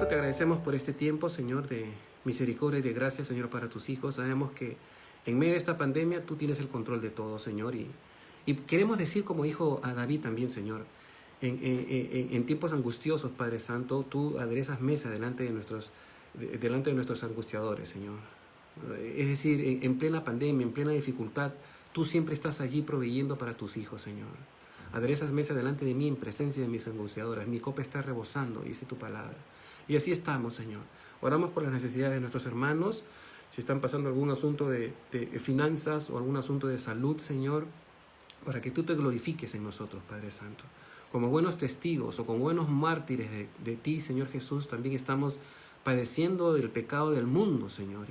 Santo, te agradecemos por este tiempo, Señor, de misericordia y de gracia, Señor, para tus hijos. Sabemos que en medio de esta pandemia tú tienes el control de todo, Señor. Y queremos decir, como dijo a David también, Señor, en tiempos angustiosos, Padre Santo, tú aderezas mesa delante de nuestros angustiadores, Señor. Es decir, en plena pandemia, en plena dificultad, tú siempre estás allí proveyendo para tus hijos, Señor. Aderezas mesa delante de mí en presencia de mis angustiadores. Mi copa está rebosando, dice tu palabra. Y así estamos, Señor. Oramos por las necesidades de nuestros hermanos. Si están pasando algún asunto de finanzas o algún asunto de salud, Señor, para que tú te glorifiques en nosotros, Padre Santo. Como buenos testigos o como buenos mártires de ti, Señor Jesús, también estamos padeciendo del pecado del mundo, Señor,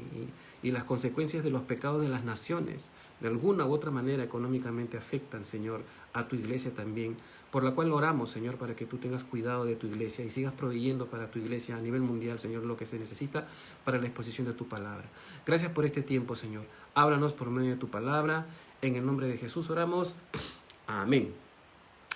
y las consecuencias de los pecados de las naciones, de alguna u otra manera económicamente afectan, Señor, a tu iglesia también, por la cual oramos, Señor, para que tú tengas cuidado de tu iglesia y sigas proveyendo para tu iglesia a nivel mundial, Señor, lo que se necesita para la exposición de tu palabra. Gracias por este tiempo, Señor. Háblanos por medio de tu palabra. En el nombre de Jesús oramos. Amén.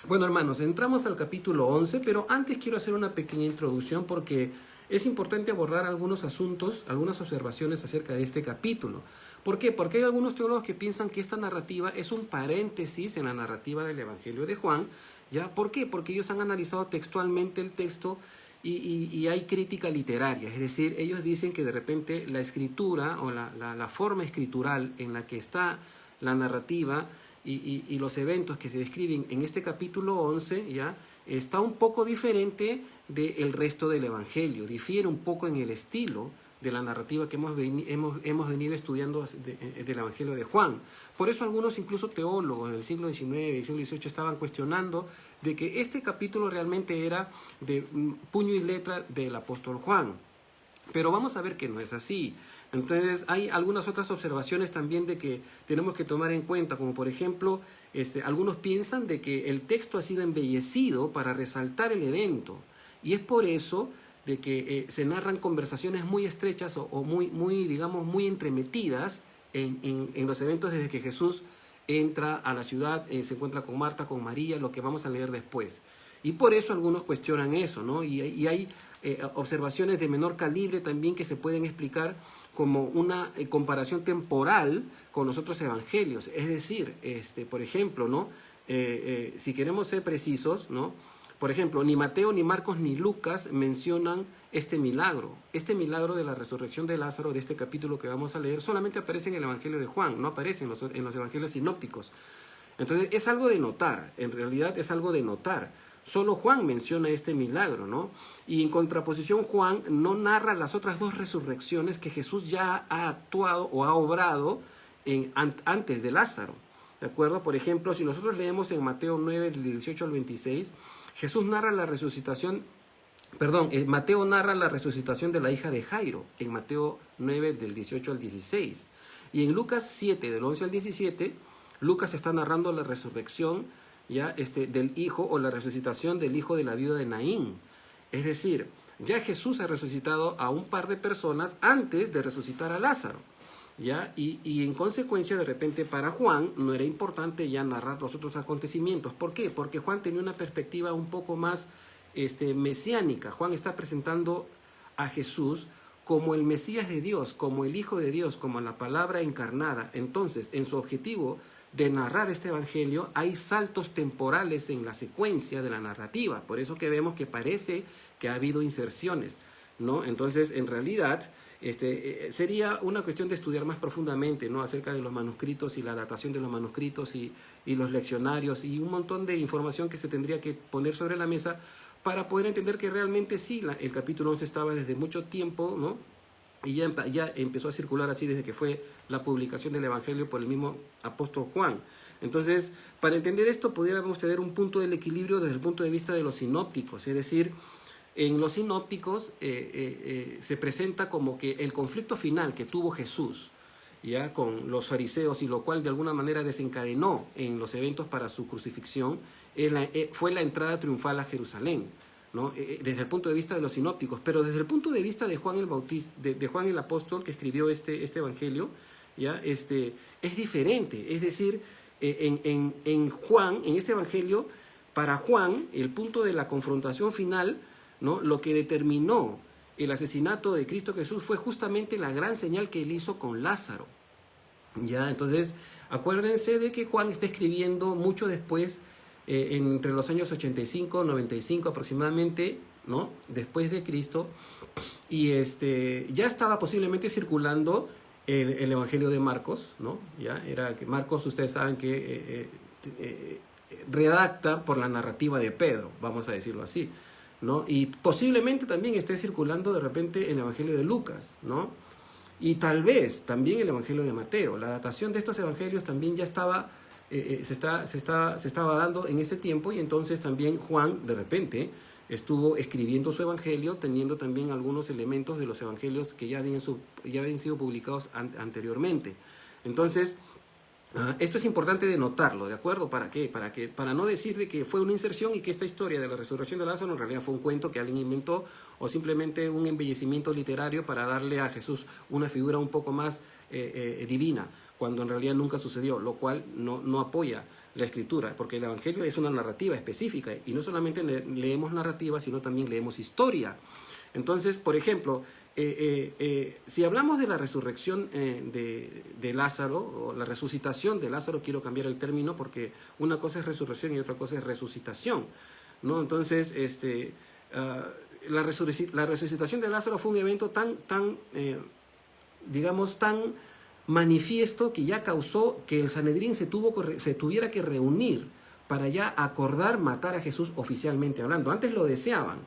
Bueno, hermanos, entramos al capítulo 11, pero antes quiero hacer una pequeña introducción porque es importante abordar algunos asuntos, algunas observaciones acerca de este capítulo. ¿Por qué? Porque hay algunos teólogos que piensan que esta narrativa es un paréntesis en la narrativa del Evangelio de Juan. ¿Ya? ¿Por qué? Porque ellos han analizado textualmente el texto y hay crítica literaria. Es decir, ellos dicen que de repente la escritura o la forma escritural en la que está la narrativa y los eventos que se describen en este capítulo 11, ¿ya?, está un poco diferente del resto del Evangelio. Difiere un poco en el estilo de la narrativa que hemos venido estudiando del Evangelio de Juan. Por eso algunos, incluso teólogos en el siglo XIX y siglo XVIII, estaban cuestionando de que este capítulo realmente era de puño y letra del apóstol Juan. Pero vamos a ver que no es así. Entonces hay algunas otras observaciones también de que tenemos que tomar en cuenta, como por ejemplo, algunos piensan de que el texto ha sido embellecido para resaltar el evento, y es por eso de que se narran conversaciones muy estrechas o muy entremetidas en los eventos desde que Jesús entra a la ciudad, se encuentra con Marta, con María, lo que vamos a leer después. Y por eso algunos cuestionan eso, ¿no? Y hay observaciones de menor calibre también que se pueden explicar como una comparación temporal con los otros evangelios. Es decir, por ejemplo, ¿no? Si queremos ser precisos, ¿no? Por ejemplo, ni Mateo, ni Marcos, ni Lucas mencionan este milagro. Este milagro de la resurrección de Lázaro, de este capítulo que vamos a leer, solamente aparece en el Evangelio de Juan, no aparece en los evangelios sinópticos. Entonces es algo de notar, en realidad es algo de notar. Solo Juan menciona este milagro, ¿no? Y en contraposición, Juan no narra las otras dos resurrecciones que Jesús ya ha actuado o ha obrado antes de Lázaro, ¿de acuerdo? Por ejemplo, si nosotros leemos en Mateo 9, del 18 al 26, Jesús narra la resucitación, Mateo narra la resucitación de la hija de Jairo, en Mateo 9, del 18 al 16. Y en Lucas 7, del 11 al 17, Lucas está narrando la resurrección ya del hijo o la resucitación del hijo de la viuda de Naín. Es decir, ya Jesús ha resucitado a un par de personas antes de resucitar a Lázaro, ¿ya? Y en consecuencia, de repente, para Juan no era importante ya narrar los otros acontecimientos. ¿Por qué? Porque Juan tenía una perspectiva un poco más mesiánica. Juan está presentando a Jesús como el Mesías de Dios, como el Hijo de Dios, como la palabra encarnada. Entonces, en su objetivo de narrar este evangelio, hay saltos temporales en la secuencia de la narrativa. Por eso que vemos que parece que ha habido inserciones, ¿no? Entonces, en realidad, sería una cuestión de estudiar más profundamente, ¿no?, acerca de los manuscritos y la datación de los manuscritos y los leccionarios y un montón de información que se tendría que poner sobre la mesa para poder entender que realmente sí, el capítulo 11 estaba desde mucho tiempo, ¿no?, y ya empezó a circular así desde que fue la publicación del Evangelio por el mismo apóstol Juan. Entonces, para entender esto, pudiéramos tener un punto del equilibrio desde el punto de vista de los sinópticos. Es decir, en los sinópticos se presenta como que el conflicto final que tuvo Jesús ya con los fariseos, y lo cual de alguna manera desencadenó en los eventos para su crucifixión, fue la entrada triunfal a Jerusalén, ¿no? Desde el punto de vista de los sinópticos, pero desde el punto de vista de Juan el Bautista, de Juan el apóstol que escribió este evangelio, ¿ya? Es diferente. Es decir, en Juan, en este evangelio, para Juan, el punto de la confrontación final, ¿no?, lo que determinó el asesinato de Cristo Jesús fue justamente la gran señal que él hizo con Lázaro. Ya, entonces, acuérdense de que Juan está escribiendo mucho después, entre los años 85, 95 aproximadamente, ¿no? Después de Cristo, y ya estaba posiblemente circulando el Evangelio de Marcos, ¿no? Ya era que Marcos, ustedes saben que redacta por la narrativa de Pedro, vamos a decirlo así, ¿no? Y posiblemente también esté circulando de repente el Evangelio de Lucas, ¿no? Y tal vez también el Evangelio de Mateo. La datación de estos evangelios también ya estaba, se estaba dando en ese tiempo, y entonces también Juan de repente estuvo escribiendo su evangelio, teniendo también algunos elementos de los evangelios que ya habían sido publicados anteriormente. Entonces, esto es importante de notarlo, ¿de acuerdo? ¿Para qué? Para no decir de que fue una inserción y que esta historia de la resurrección de Lázaro en realidad fue un cuento que alguien inventó, o simplemente un embellecimiento literario para darle a Jesús una figura un poco más divina, cuando en realidad nunca sucedió, lo cual no apoya la escritura, porque el evangelio es una narrativa específica, y no solamente leemos narrativa, sino también leemos historia. Entonces, por ejemplo, si hablamos de la resurrección de Lázaro, o la resucitación de Lázaro, quiero cambiar el término porque una cosa es resurrección y otra cosa es resucitación, ¿no? Entonces, la resucitación de Lázaro fue un evento digamos, tan manifiesto, que ya causó que el Sanedrín se tuviera que reunir para ya acordar matar a Jesús oficialmente hablando. Antes lo deseaban,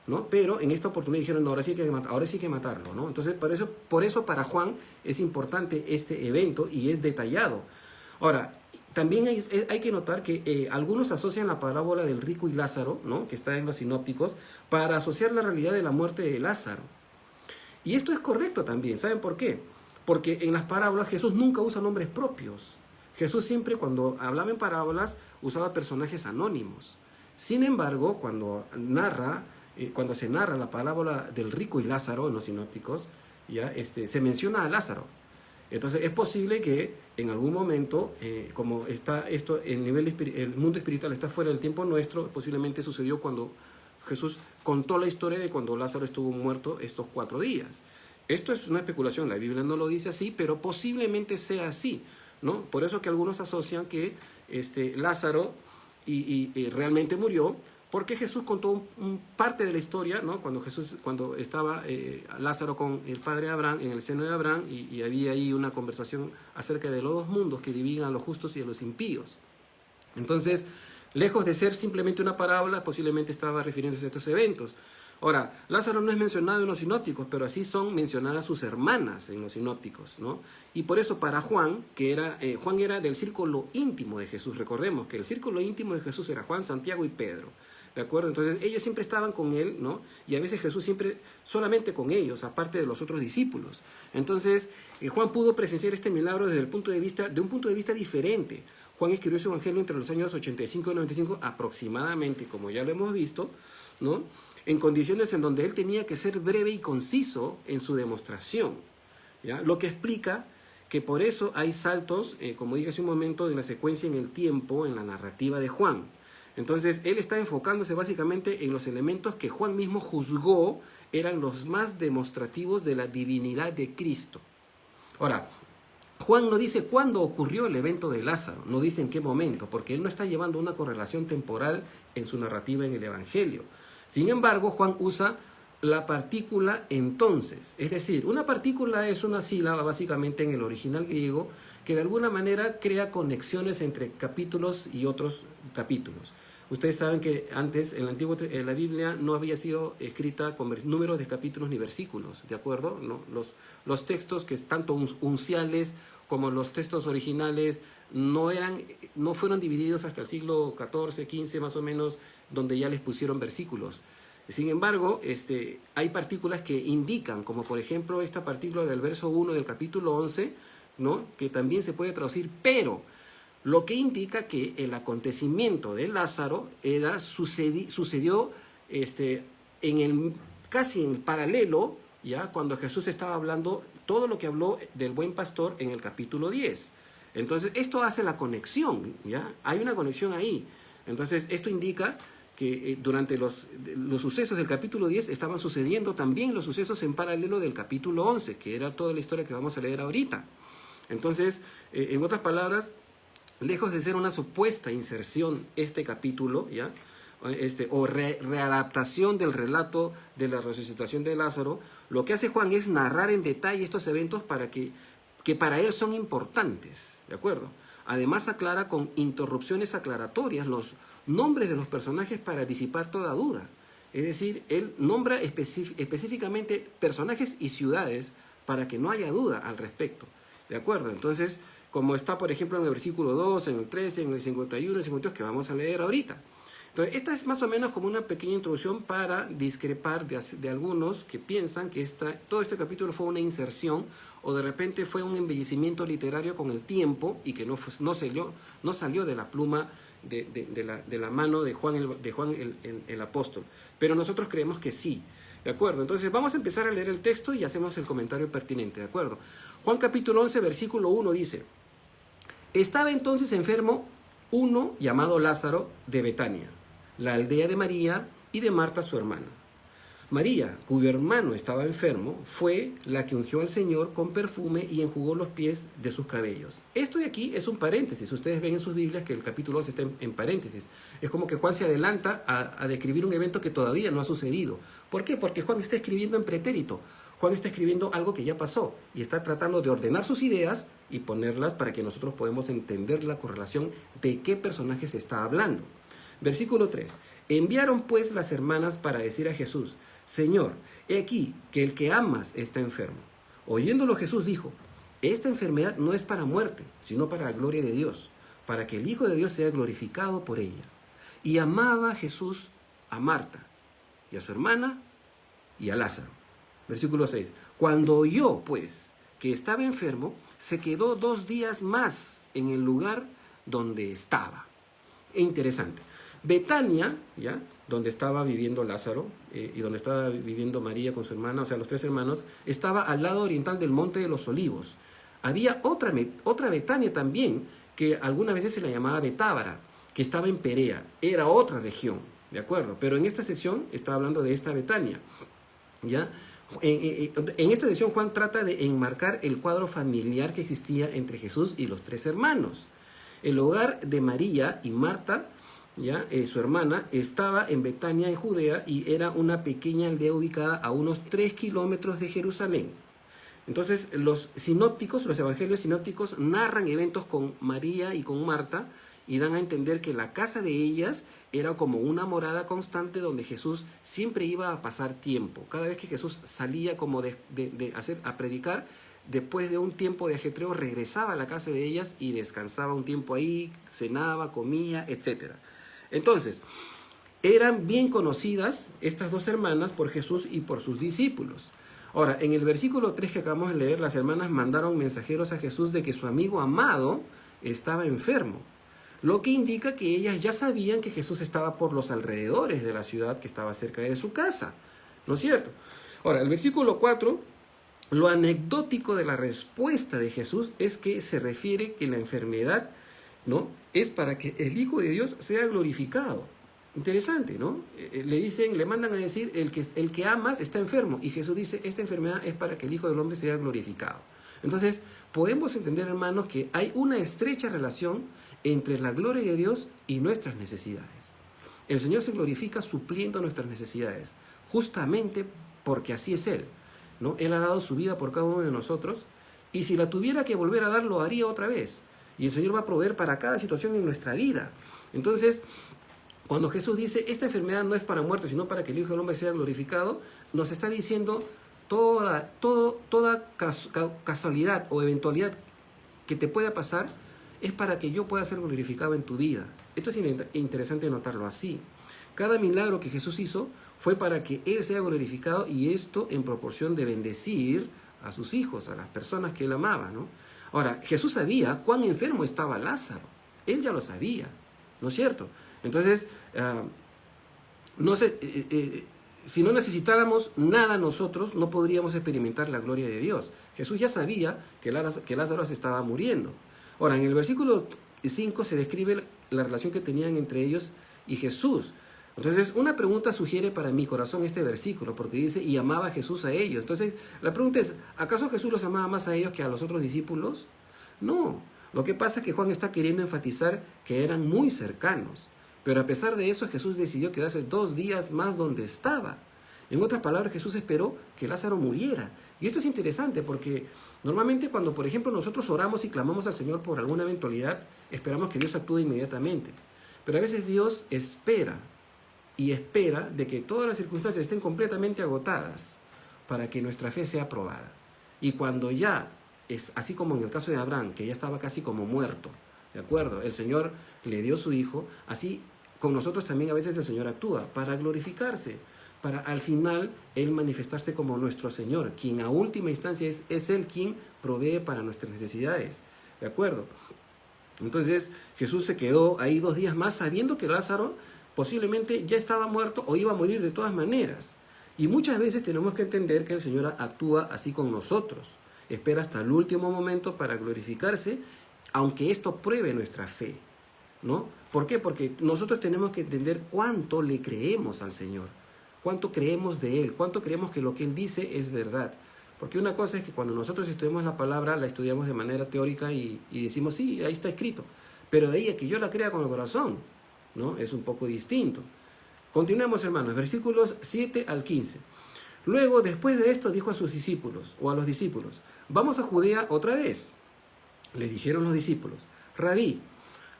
¿no? Pero en esta oportunidad dijeron, no, ahora sí hay que matarlo, ¿no? Entonces, por eso para Juan es importante este evento y es detallado. Ahora, también hay que notar que algunos asocian la parábola del rico y Lázaro, ¿no?, que está en los sinópticos, para asociar la realidad de la muerte de Lázaro. Y esto es correcto también. ¿Saben por qué? Porque en las parábolas Jesús nunca usa nombres propios. Jesús siempre, cuando hablaba en parábolas, usaba personajes anónimos. Sin embargo, cuando se narra la parábola del rico y Lázaro en los sinópticos, ya se menciona a Lázaro. Entonces es posible que en algún momento, como está esto, el mundo espiritual está fuera del tiempo nuestro, posiblemente sucedió cuando Jesús contó la historia de cuando Lázaro estuvo muerto estos 4 días. Esto es una especulación, la Biblia no lo dice así, pero posiblemente sea así, ¿no? Por eso que algunos asocian que Lázaro realmente murió, porque Jesús contó parte de la historia, ¿no? Cuando estaba Lázaro con el padre Abraham, en el seno de Abraham, y había ahí una conversación acerca de los 2 mundos que dividen a los justos y a los impíos. Entonces, lejos de ser simplemente una parábola, posiblemente estaba refiriéndose a estos eventos. Ahora, Lázaro no es mencionado en los sinópticos, pero así son mencionadas sus hermanas en los sinópticos, ¿no? Y por eso para Juan, Juan era del círculo íntimo de Jesús. Recordemos que el círculo íntimo de Jesús era Juan, Santiago y Pedro, ¿de acuerdo? Entonces ellos siempre estaban con él, ¿no? Y a veces Jesús siempre solamente con ellos, aparte de los otros discípulos. Entonces Juan pudo presenciar este milagro de un punto de vista diferente. Juan escribió su evangelio entre los años 85 y 95 aproximadamente, como ya lo hemos visto, ¿no?, en condiciones en donde él tenía que ser breve y conciso en su demostración, ¿ya? Lo que explica que por eso hay saltos, como dije hace un momento, en la secuencia en el tiempo, en la narrativa de Juan. Entonces, él está enfocándose básicamente en los elementos que Juan mismo juzgó eran los más demostrativos de la divinidad de Cristo. Ahora, Juan no dice cuándo ocurrió el evento de Lázaro, no dice en qué momento, porque él no está llevando una correlación temporal en su narrativa en el Evangelio. Sin embargo, Juan usa la partícula entonces, es decir, una partícula es una sílaba básicamente en el original griego que de alguna manera crea conexiones entre capítulos y otros capítulos. Ustedes saben que antes en la Biblia no había sido escrita con números de capítulos ni versículos, ¿de acuerdo? ¿No? Los textos que tanto unciales como los textos originales no fueron divididos hasta el siglo XIV, XV más o menos, donde ya les pusieron versículos. Sin embargo, hay partículas que indican, como por ejemplo esta partícula del verso 1 del capítulo 11, ¿no?, que también se puede traducir pero, lo que indica que el acontecimiento de Lázaro sucedió casi en paralelo, ya cuando Jesús estaba hablando todo lo que habló del buen pastor en el capítulo 10. Entonces esto hace la conexión, ¿ya? Hay una conexión ahí. Entonces esto indica que durante los sucesos del capítulo 10 estaban sucediendo también los sucesos en paralelo del capítulo 11, que era toda la historia que vamos a leer ahorita. Entonces, en otras palabras, lejos de ser una supuesta inserción este capítulo, ¿ya? Readaptación del relato de la resucitación de Lázaro, lo que hace Juan es narrar en detalle estos eventos que para él son importantes, ¿de acuerdo? Además aclara con interrupciones aclaratorias los nombres de los personajes para disipar toda duda. Es decir, él nombra específicamente personajes y ciudades para que no haya duda al respecto, ¿de acuerdo? Entonces, como está, por ejemplo, en el versículo 2, en el 13, en el 51, en el 52, que vamos a leer ahorita. Entonces, esta es más o menos como una pequeña introducción para discrepar de algunos que piensan que todo este capítulo fue una inserción o de repente fue un embellecimiento literario con el tiempo y que no salió de la pluma de la mano de Juan el apóstol. Pero nosotros creemos que sí, ¿de acuerdo? Entonces vamos a empezar a leer el texto y hacemos el comentario pertinente, ¿de acuerdo? Juan capítulo 11, versículo 1 dice: estaba entonces enfermo uno llamado Lázaro de Betania, la aldea de María y de Marta su hermana. María, cuyo hermano estaba enfermo, fue la que ungió al Señor con perfume y enjugó los pies de sus cabellos. Esto de aquí es un paréntesis. Ustedes ven en sus Biblias que el capítulo 2 está en paréntesis. Es como que Juan se adelanta a describir un evento que todavía no ha sucedido. ¿Por qué? Porque Juan está escribiendo en pretérito. Juan está escribiendo algo que ya pasó y está tratando de ordenar sus ideas y ponerlas para que nosotros podamos entender la correlación de qué personaje se está hablando. Versículo 3. Enviaron pues las hermanas para decir a Jesús: Señor, he aquí que el que amas está enfermo. Oyéndolo Jesús dijo: esta enfermedad no es para muerte, sino para la gloria de Dios, para que el Hijo de Dios sea glorificado por ella. Y amaba Jesús a Marta, y a su hermana, y a Lázaro. Versículo 6. Cuando oyó, pues, que estaba enfermo, se quedó 2 días más en el lugar donde estaba. Interesante. Betania, ¿ya?, donde estaba viviendo Lázaro y donde estaba viviendo María con su hermana, o sea, los 3 hermanos, estaba al lado oriental del Monte de los Olivos. Había otra Betania también, que algunas veces se la llamaba Betábara, que estaba en Perea. Era otra región, ¿de acuerdo? Pero en esta sección está hablando de esta Betania, ¿ya? En esta sección Juan trata de enmarcar el cuadro familiar que existía entre Jesús y los 3 hermanos. El hogar de María y Marta, ¿ya?, su hermana, estaba en Betania, en Judea, y era una pequeña aldea ubicada a unos 3 kilómetros de Jerusalén. Entonces, los evangelios sinópticos narran eventos con María y con Marta y dan a entender que la casa de ellas era como una morada constante donde Jesús siempre iba a pasar tiempo. Cada vez que Jesús salía como a predicar, después de un tiempo de ajetreo regresaba a la casa de ellas y descansaba un tiempo ahí, cenaba, comía, etc. Entonces, eran bien conocidas estas 2 hermanas por Jesús y por sus discípulos. Ahora, en el versículo 3 que acabamos de leer, las hermanas mandaron mensajeros a Jesús de que su amigo amado estaba enfermo, lo que indica que ellas ya sabían que Jesús estaba por los alrededores de la ciudad que estaba cerca de su casa, ¿no es cierto? Ahora, el versículo 4, lo anecdótico de la respuesta de Jesús es que se refiere que la enfermedad, ¿no?, es para que el Hijo de Dios sea glorificado. Interesante, ¿no? Le mandan a decir, el que amas está enfermo, y Jesús dice, esta enfermedad es para que el Hijo del Hombre sea glorificado. Entonces, podemos entender, hermanos, que hay una estrecha relación entre la gloria de Dios y nuestras necesidades. El Señor se glorifica supliendo nuestras necesidades, justamente porque así es Él, ¿no? Él ha dado su vida por cada uno de nosotros, y si la tuviera que volver a dar, lo haría otra vez. Y el Señor va a proveer para cada situación en nuestra vida. Entonces, cuando Jesús dice, esta enfermedad no es para muerte, sino para que el Hijo del Hombre sea glorificado, nos está diciendo toda casualidad o eventualidad que te pueda pasar es para que yo pueda ser glorificado en tu vida. Esto es interesante notarlo así. Cada milagro que Jesús hizo fue para que Él sea glorificado, y esto en proporción de bendecir a sus hijos, a las personas que Él amaba, ¿no? Ahora, Jesús sabía cuán enfermo estaba Lázaro. Él ya lo sabía, ¿no es cierto? Entonces, si no necesitáramos nada nosotros, no podríamos experimentar la gloria de Dios. Jesús ya sabía que Lázaro se estaba muriendo. Ahora, en el versículo 5 se describe la relación que tenían entre ellos y Jesús. Entonces, una pregunta sugiere para mi corazón este versículo, porque dice, y amaba a Jesús a ellos. Entonces, la pregunta es, ¿acaso Jesús los amaba más a ellos que a los otros discípulos? No. Lo que pasa es que Juan está queriendo enfatizar que eran muy cercanos. Pero a pesar de eso, Jesús decidió quedarse 2 días más donde estaba. En otras palabras, Jesús esperó que Lázaro muriera. Y esto es interesante porque normalmente cuando, por ejemplo, nosotros oramos y clamamos al Señor por alguna eventualidad, esperamos que Dios actúe inmediatamente. Pero a veces Dios espera y espera de que todas las circunstancias estén completamente agotadas para que nuestra fe sea probada. Y cuando ya es así como en el caso de Abraham, que ya estaba casi como muerto, ¿de acuerdo? El Señor le dio su hijo, así con nosotros también a veces el Señor actúa para glorificarse, para al final Él manifestarse como nuestro Señor, quien a última instancia es Él quien provee para nuestras necesidades, ¿de acuerdo? Entonces Jesús se quedó ahí 2 días más sabiendo que Lázaro posiblemente ya estaba muerto o iba a morir de todas maneras. Y muchas veces tenemos que entender que el Señor actúa así con nosotros. Espera hasta el último momento para glorificarse, aunque esto pruebe nuestra fe, ¿no? ¿Por qué? Porque nosotros tenemos que entender cuánto le creemos al Señor, cuánto creemos de Él, cuánto creemos que lo que Él dice es verdad. Porque una cosa es que cuando nosotros estudiamos la palabra, la estudiamos de manera teórica y decimos, sí, ahí está escrito. Pero de ahí a que yo la crea con el corazón, ¿no? Es un poco distinto. Continuemos, hermanos, versículos 7 al 15. Luego, después de esto, dijo a sus discípulos, o a los discípulos, vamos a Judea otra vez. Le dijeron los discípulos, Rabí,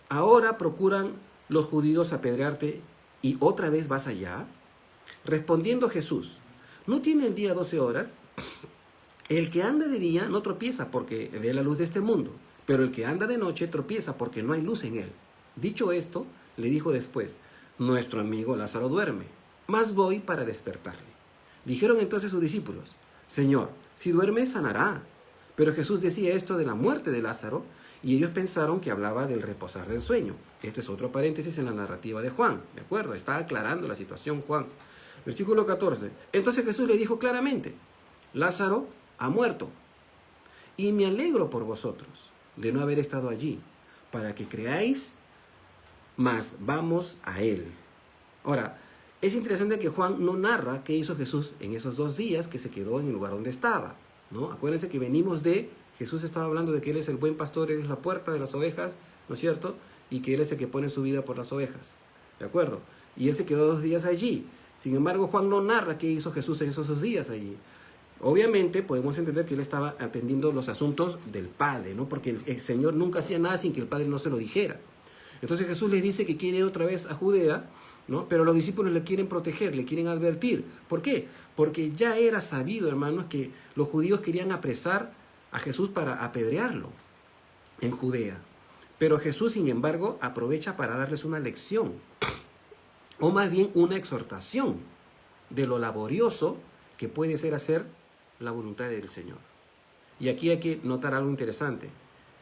ahora procuran los judíos apedrearte y otra vez vas allá. Respondiendo Jesús, ¿no tiene el día 12 horas? El que anda de día no tropieza porque ve la luz de este mundo, pero el que anda de noche tropieza porque no hay luz en él. Dicho esto, le dijo después, nuestro amigo Lázaro duerme, mas voy para despertarle. Dijeron entonces sus discípulos, Señor, si duerme sanará. Pero Jesús decía esto de la muerte de Lázaro, y ellos pensaron que hablaba del reposar del sueño. Esto es otro paréntesis en la narrativa de Juan, ¿de acuerdo? Está aclarando la situación Juan. Versículo 14. Entonces Jesús le dijo claramente, Lázaro ha muerto, y me alegro por vosotros de no haber estado allí, para que creáis, mas vamos a él. Ahora, es interesante que Juan no narra qué hizo Jesús en esos 2 días que se quedó en el lugar donde estaba, ¿no? Acuérdense que venimos de, Jesús estaba hablando de que Él es el buen pastor, Él es la puerta de las ovejas, ¿no es cierto? Y que Él es el que pone su vida por las ovejas, ¿de acuerdo? Y Él se quedó 2 días allí. Sin embargo, Juan no narra qué hizo Jesús en esos 2 días allí. Obviamente podemos entender que Él estaba atendiendo los asuntos del Padre, ¿no? Porque el Señor nunca hacía nada sin que el Padre no se lo dijera. Entonces Jesús les dice que quiere ir otra vez a Judea, ¿no? Pero los discípulos le quieren proteger, le quieren advertir. ¿Por qué? Porque ya era sabido, hermanos, que los judíos querían apresar a Jesús para apedrearlo en Judea. Pero Jesús, sin embargo, aprovecha para darles una lección, o más bien una exhortación de lo laborioso que puede ser hacer la voluntad del Señor. Y aquí hay que notar algo interesante.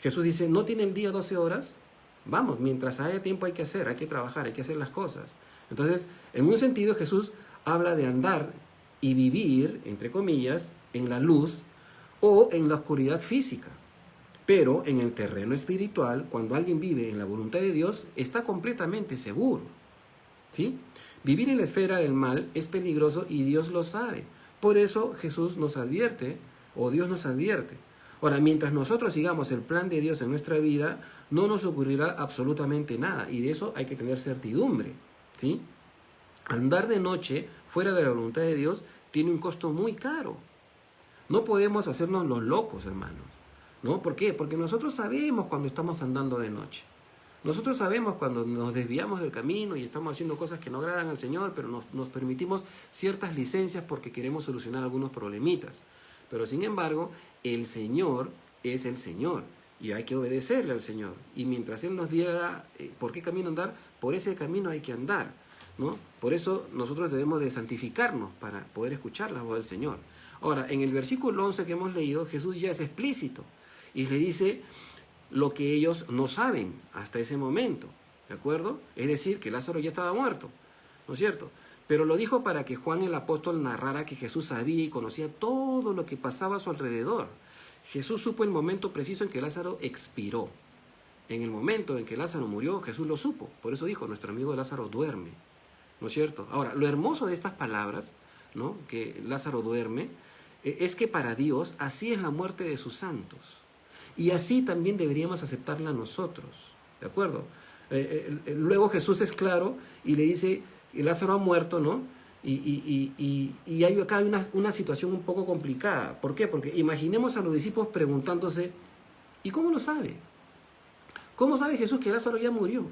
Jesús dice, ¿no tiene el día 12 horas? Vamos, mientras haya tiempo hay que hacer, hay que trabajar, hay que hacer las cosas. Entonces, en un sentido, Jesús habla de andar y vivir, entre comillas, en la luz o en la oscuridad física. Pero en el terreno espiritual, cuando alguien vive en la voluntad de Dios, está completamente seguro, ¿sí? Vivir en la esfera del mal es peligroso y Dios lo sabe. Por eso Jesús nos advierte, o Dios nos advierte. Ahora, mientras nosotros sigamos el plan de Dios en nuestra vida, no nos ocurrirá absolutamente nada. Y de eso hay que tener certidumbre, ¿sí? Andar de noche fuera de la voluntad de Dios tiene un costo muy caro. No podemos hacernos los locos, hermanos, ¿no? ¿Por qué? Porque nosotros sabemos cuando estamos andando de noche. Nosotros sabemos cuando nos desviamos del camino y estamos haciendo cosas que no agradan al Señor, pero nos permitimos ciertas licencias porque queremos solucionar algunos problemitas. Pero sin embargo, el Señor es el Señor y hay que obedecerle al Señor. Y mientras Él nos diga por qué camino andar, por ese camino hay que andar, ¿no? Por eso nosotros debemos de santificarnos para poder escuchar la voz del Señor. Ahora, en el versículo 11 que hemos leído, Jesús ya es explícito y le dice lo que ellos no saben hasta ese momento, ¿de acuerdo? Es decir, que Lázaro ya estaba muerto, ¿no es cierto? Pero lo dijo para que Juan el apóstol narrara que Jesús sabía y conocía todo lo que pasaba a su alrededor. Jesús supo el momento preciso en que Lázaro expiró. En el momento en que Lázaro murió, Jesús lo supo. Por eso dijo, nuestro amigo Lázaro duerme, ¿no es cierto? Ahora, lo hermoso de estas palabras, ¿no? Que Lázaro duerme, es que para Dios así es la muerte de sus santos. Y así también deberíamos aceptarla nosotros, ¿de acuerdo? Luego Jesús es claro y le dice, Lázaro ha muerto, ¿no? Y hay acá una situación un poco complicada. ¿Por qué? Porque imaginemos a los discípulos preguntándose, ¿y cómo lo sabe? ¿Cómo sabe Jesús que Lázaro ya murió?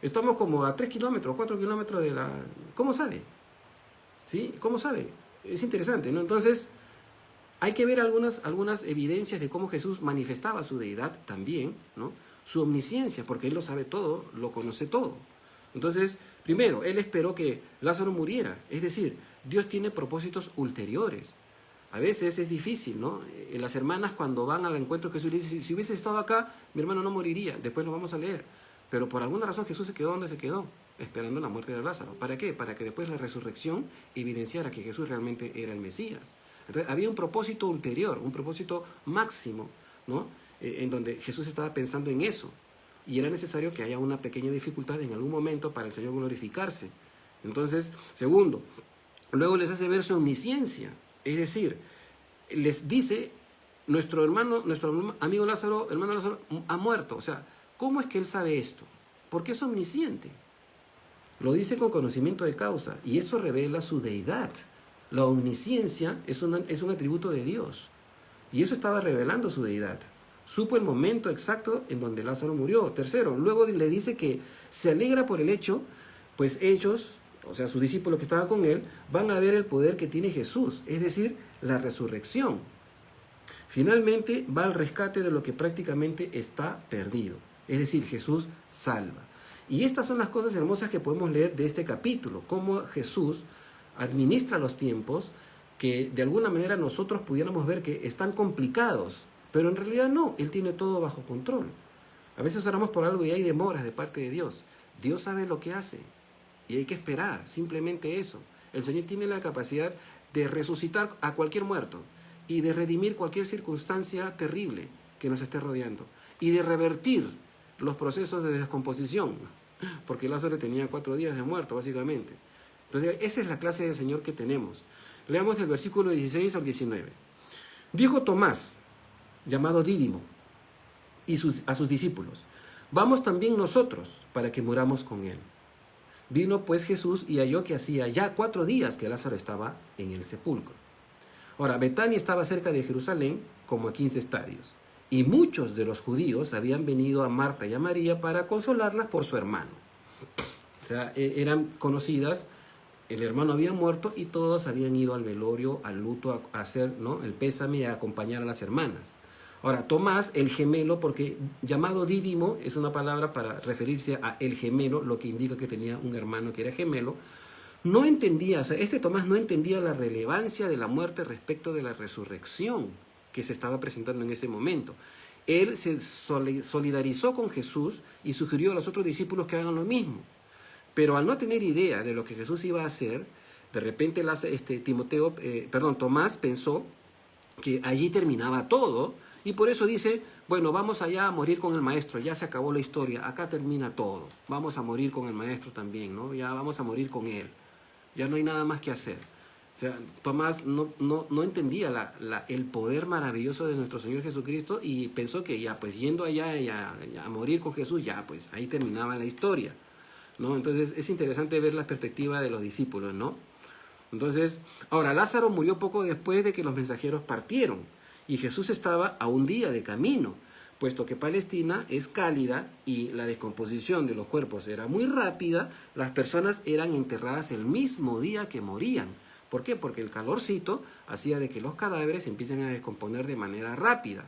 Estamos como a 3 kilómetros, 4 kilómetros de la... ¿Cómo sabe? ¿Sí? ¿Cómo sabe? Es interesante, ¿no? Entonces, hay que ver algunas evidencias de cómo Jesús manifestaba su deidad también, ¿no? Su omnisciencia, porque Él lo sabe todo, lo conoce todo. Entonces, primero, Él esperó que Lázaro muriera. Es decir, Dios tiene propósitos ulteriores. A veces es difícil, ¿no? Las hermanas cuando van al encuentro de Jesús dicen, si hubiese estado acá, mi hermano no moriría. Después lo vamos a leer. Pero por alguna razón Jesús se quedó donde se quedó, esperando la muerte de Lázaro. ¿Para qué? Para que después la resurrección evidenciara que Jesús realmente era el Mesías. Entonces había un propósito ulterior, un propósito máximo, ¿no? En donde Jesús estaba pensando en eso. Y era necesario que haya una pequeña dificultad en algún momento para el Señor glorificarse. Entonces, segundo, luego les hace ver su omnisciencia. Es decir, les dice, nuestro amigo Lázaro, hermano Lázaro, ha muerto. O sea, ¿cómo es que él sabe esto? Porque es omnisciente. Lo dice con conocimiento de causa y eso revela su deidad. La omnisciencia es un atributo de Dios y eso estaba revelando su deidad. Supo el momento exacto en donde Lázaro murió. Tercero, luego le dice que se alegra por el hecho, pues ellos, o sea, sus discípulos que estaban con él, van a ver el poder que tiene Jesús, es decir, la resurrección. Finalmente va al rescate de lo que prácticamente está perdido. Es decir, Jesús salva. Y estas son las cosas hermosas que podemos leer de este capítulo, cómo Jesús administra los tiempos que de alguna manera nosotros pudiéramos ver que están complicados, pero en realidad no, Él tiene todo bajo control. A veces oramos por algo y hay demoras de parte de Dios. Dios sabe lo que hace y hay que esperar, simplemente eso. El Señor tiene la capacidad de resucitar a cualquier muerto y de redimir cualquier circunstancia terrible que nos esté rodeando y de revertir los procesos de descomposición, porque Lázaro tenía 4 días de muerto, básicamente. Entonces, esa es la clase del Señor que tenemos. Leamos del versículo 16 al 19. Dijo Tomás, llamado Dídimo, a sus discípulos, vamos también nosotros para que muramos con él. Vino pues Jesús y halló que hacía ya 4 días que Lázaro estaba en el sepulcro. Ahora, Betania estaba cerca de Jerusalén, como a 15 estadios. Y muchos de los judíos habían venido a Marta y a María para consolarlas por su hermano. O sea, eran conocidas, el hermano había muerto y todos habían ido al velorio, al luto, a hacer, ¿no?, el pésame y a acompañar a las hermanas. Ahora, Tomás, el gemelo, porque llamado Dídimo es una palabra para referirse a el gemelo, lo que indica que tenía un hermano que era gemelo, no entendía, o sea, este Tomás no entendía la relevancia de la muerte respecto de la resurrección que se estaba presentando en ese momento. Él se solidarizó con Jesús y sugirió a los otros discípulos que hagan lo mismo. Pero al no tener idea de lo que Jesús iba a hacer, de repente Tomás pensó que allí terminaba todo y por eso dice, bueno, vamos allá a morir con el maestro, ya se acabó la historia, acá termina todo, vamos a morir con el maestro también, ¿no? Ya vamos a morir con él, ya no hay nada más que hacer. O sea, Tomás no entendía el poder maravilloso de nuestro Señor Jesucristo y pensó que ya, pues yendo allá a morir con Jesús, ya, pues ahí terminaba la historia, ¿no? Entonces es interesante ver la perspectiva de los discípulos, ¿no? Entonces, ahora Lázaro murió poco después de que los mensajeros partieron y Jesús estaba a un día de camino, puesto que Palestina es cálida y la descomposición de los cuerpos era muy rápida, las personas eran enterradas el mismo día que morían. ¿Por qué? Porque el calorcito hacía de que los cadáveres empiecen a descomponer de manera rápida.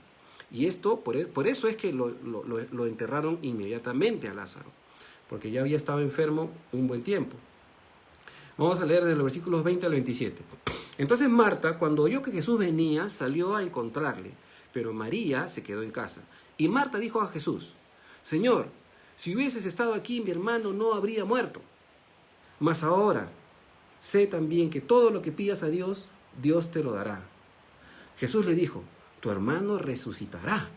Y esto, por eso es que lo enterraron inmediatamente a Lázaro, porque ya había estado enfermo un buen tiempo. Vamos a leer desde los versículos 20 al 27. Entonces Marta, cuando oyó que Jesús venía, salió a encontrarle, pero María se quedó en casa. Y Marta dijo a Jesús, Señor, si hubieses estado aquí, mi hermano no habría muerto. Mas ahora sé también que todo lo que pidas a Dios, Dios te lo dará. Jesús le dijo, tu hermano resucitará.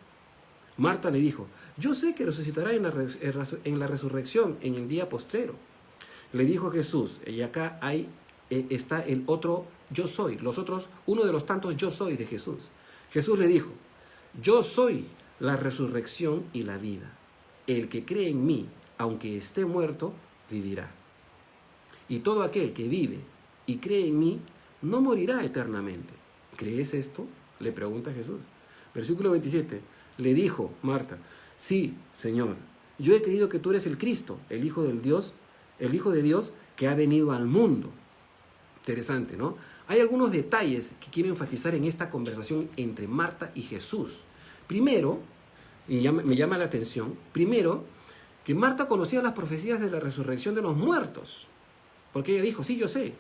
Marta le dijo, yo sé que resucitará en la resurrección, en el día postrero. Le dijo Jesús, y acá está el otro yo soy, los otros, uno de los tantos yo soy de Jesús. Jesús le dijo, yo soy la resurrección y la vida. El que cree en mí, aunque esté muerto, vivirá. Y todo aquel que vive y cree en mí, no morirá eternamente. ¿Crees esto?, le pregunta Jesús. Versículo 27, le dijo Marta, sí, Señor, yo he creído que tú eres el Cristo, el Hijo de Dios que ha venido al mundo. Interesante, ¿no? Hay algunos detalles que quiero enfatizar en esta conversación entre Marta y Jesús. Primero, y me llama la atención, primero, que Marta conocía las profecías de la resurrección de los muertos, porque ella dijo, sí, yo sé,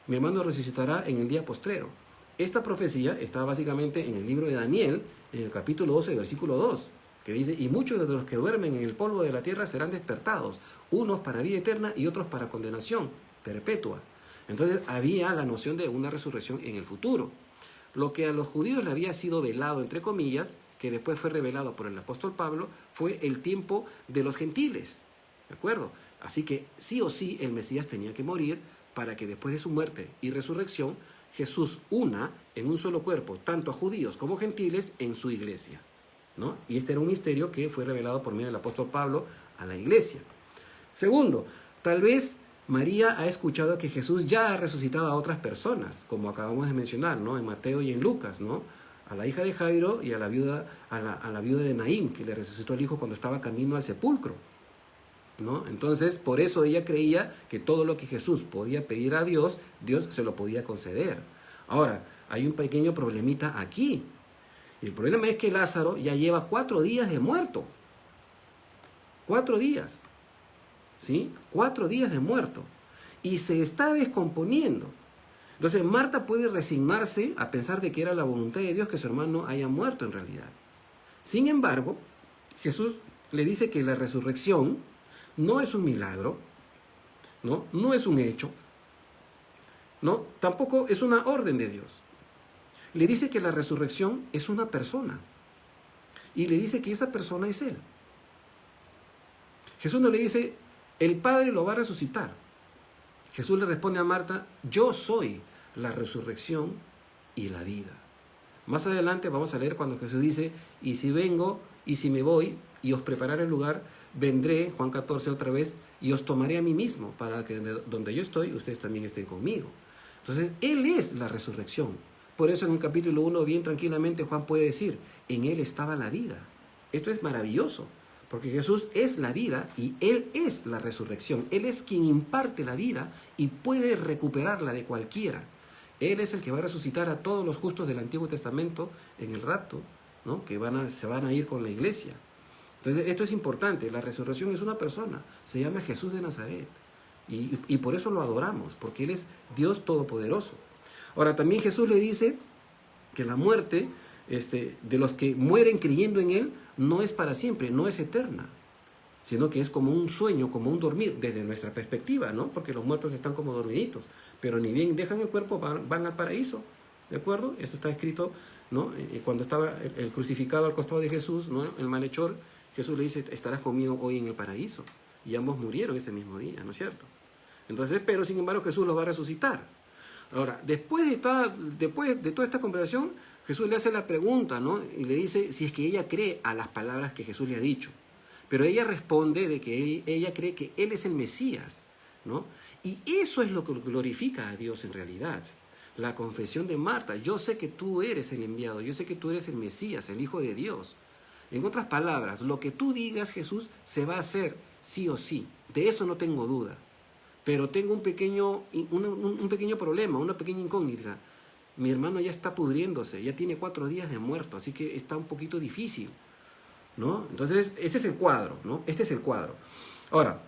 mi hermano resucitará en el día postrero. Esta profecía está básicamente en el libro de Daniel, en el capítulo 12, versículo 2, que dice, y muchos de los que duermen en el polvo de la tierra serán despertados, unos para vida eterna y otros para condenación perpetua. Entonces había la noción de una resurrección en el futuro. Lo que a los judíos le había sido velado, entre comillas, que después fue revelado por el apóstol Pablo, fue el tiempo de los gentiles, ¿de acuerdo? Así que sí o sí el Mesías tenía que morir para que después de su muerte y resurrección, Jesús una en un solo cuerpo, tanto a judíos como gentiles, en su iglesia, ¿no? Y este era un misterio que fue revelado por medio del apóstol Pablo a la iglesia. Segundo, tal vez María ha escuchado que Jesús ya ha resucitado a otras personas, como acabamos de mencionar, ¿no? En Mateo y en Lucas, ¿no? A la hija de Jairo y a la viuda de Naín, que le resucitó al hijo cuando estaba camino al sepulcro, ¿no? Entonces, por eso ella creía que todo lo que Jesús podía pedir a Dios, Dios se lo podía conceder. Ahora, hay un pequeño problemita aquí. Y el problema es que Lázaro ya lleva 4 días de muerto. 4 días. ¿Sí? 4 días de muerto. Y se está descomponiendo. Entonces, Marta puede resignarse a pensar de que era la voluntad de Dios que su hermano haya muerto en realidad. Sin embargo, Jesús le dice que la resurrección no es un milagro, ¿no? No es un hecho, ¿no? Tampoco es una orden de Dios. Le dice que la resurrección es una persona. Y le dice que esa persona es Él. Jesús no le dice, el Padre lo va a resucitar. Jesús le responde a Marta, yo soy la resurrección y la vida. Más adelante vamos a leer cuando Jesús dice, y si vengo, y si me voy, y os prepararé el lugar, vendré, Juan 14 otra vez, y os tomaré a mí mismo, para que donde yo estoy, ustedes también estén conmigo. Entonces, Él es la resurrección. Por eso en el capítulo 1, bien tranquilamente, Juan puede decir, en Él estaba la vida. Esto es maravilloso, porque Jesús es la vida y Él es la resurrección. Él es quien imparte la vida y puede recuperarla de cualquiera. Él es el que va a resucitar a todos los justos del Antiguo Testamento en el rapto, ¿no? Que se van a ir con la iglesia. Entonces, esto es importante. La resurrección es una persona. Se llama Jesús de Nazaret. Y por eso lo adoramos, porque Él es Dios Todopoderoso. Ahora, también Jesús le dice que la muerte de los que mueren creyendo en Él no es para siempre, no es eterna, sino que es como un sueño, como un dormir, desde nuestra perspectiva, ¿no? Porque los muertos están como dormiditos, pero ni bien dejan el cuerpo, van al paraíso, ¿de acuerdo? Esto está escrito, ¿no? Cuando estaba el crucificado al costado de Jesús, ¿no? El malhechor, Jesús le dice, estarás conmigo hoy en el paraíso. Y ambos murieron ese mismo día, ¿no es cierto? Entonces, pero sin embargo Jesús los va a resucitar. Ahora, después de toda esta conversación, Jesús le hace la pregunta, ¿no? Y le dice si es que ella cree a las palabras que Jesús le ha dicho. Pero ella responde de que ella cree que Él es el Mesías, ¿no? Y eso es lo que glorifica a Dios en realidad. La confesión de Marta, yo sé que tú eres el enviado, yo sé que tú eres el Mesías, el Hijo de Dios. En otras palabras, lo que tú digas, Jesús, se va a hacer sí o sí. De eso no tengo duda. Pero tengo un pequeño problema, una pequeña incógnita. Mi hermano ya está pudriéndose, ya tiene 4 días de muerto, así que está un poquito difícil, ¿no? Entonces, este es el cuadro, ¿no? Este es el cuadro. Ahora,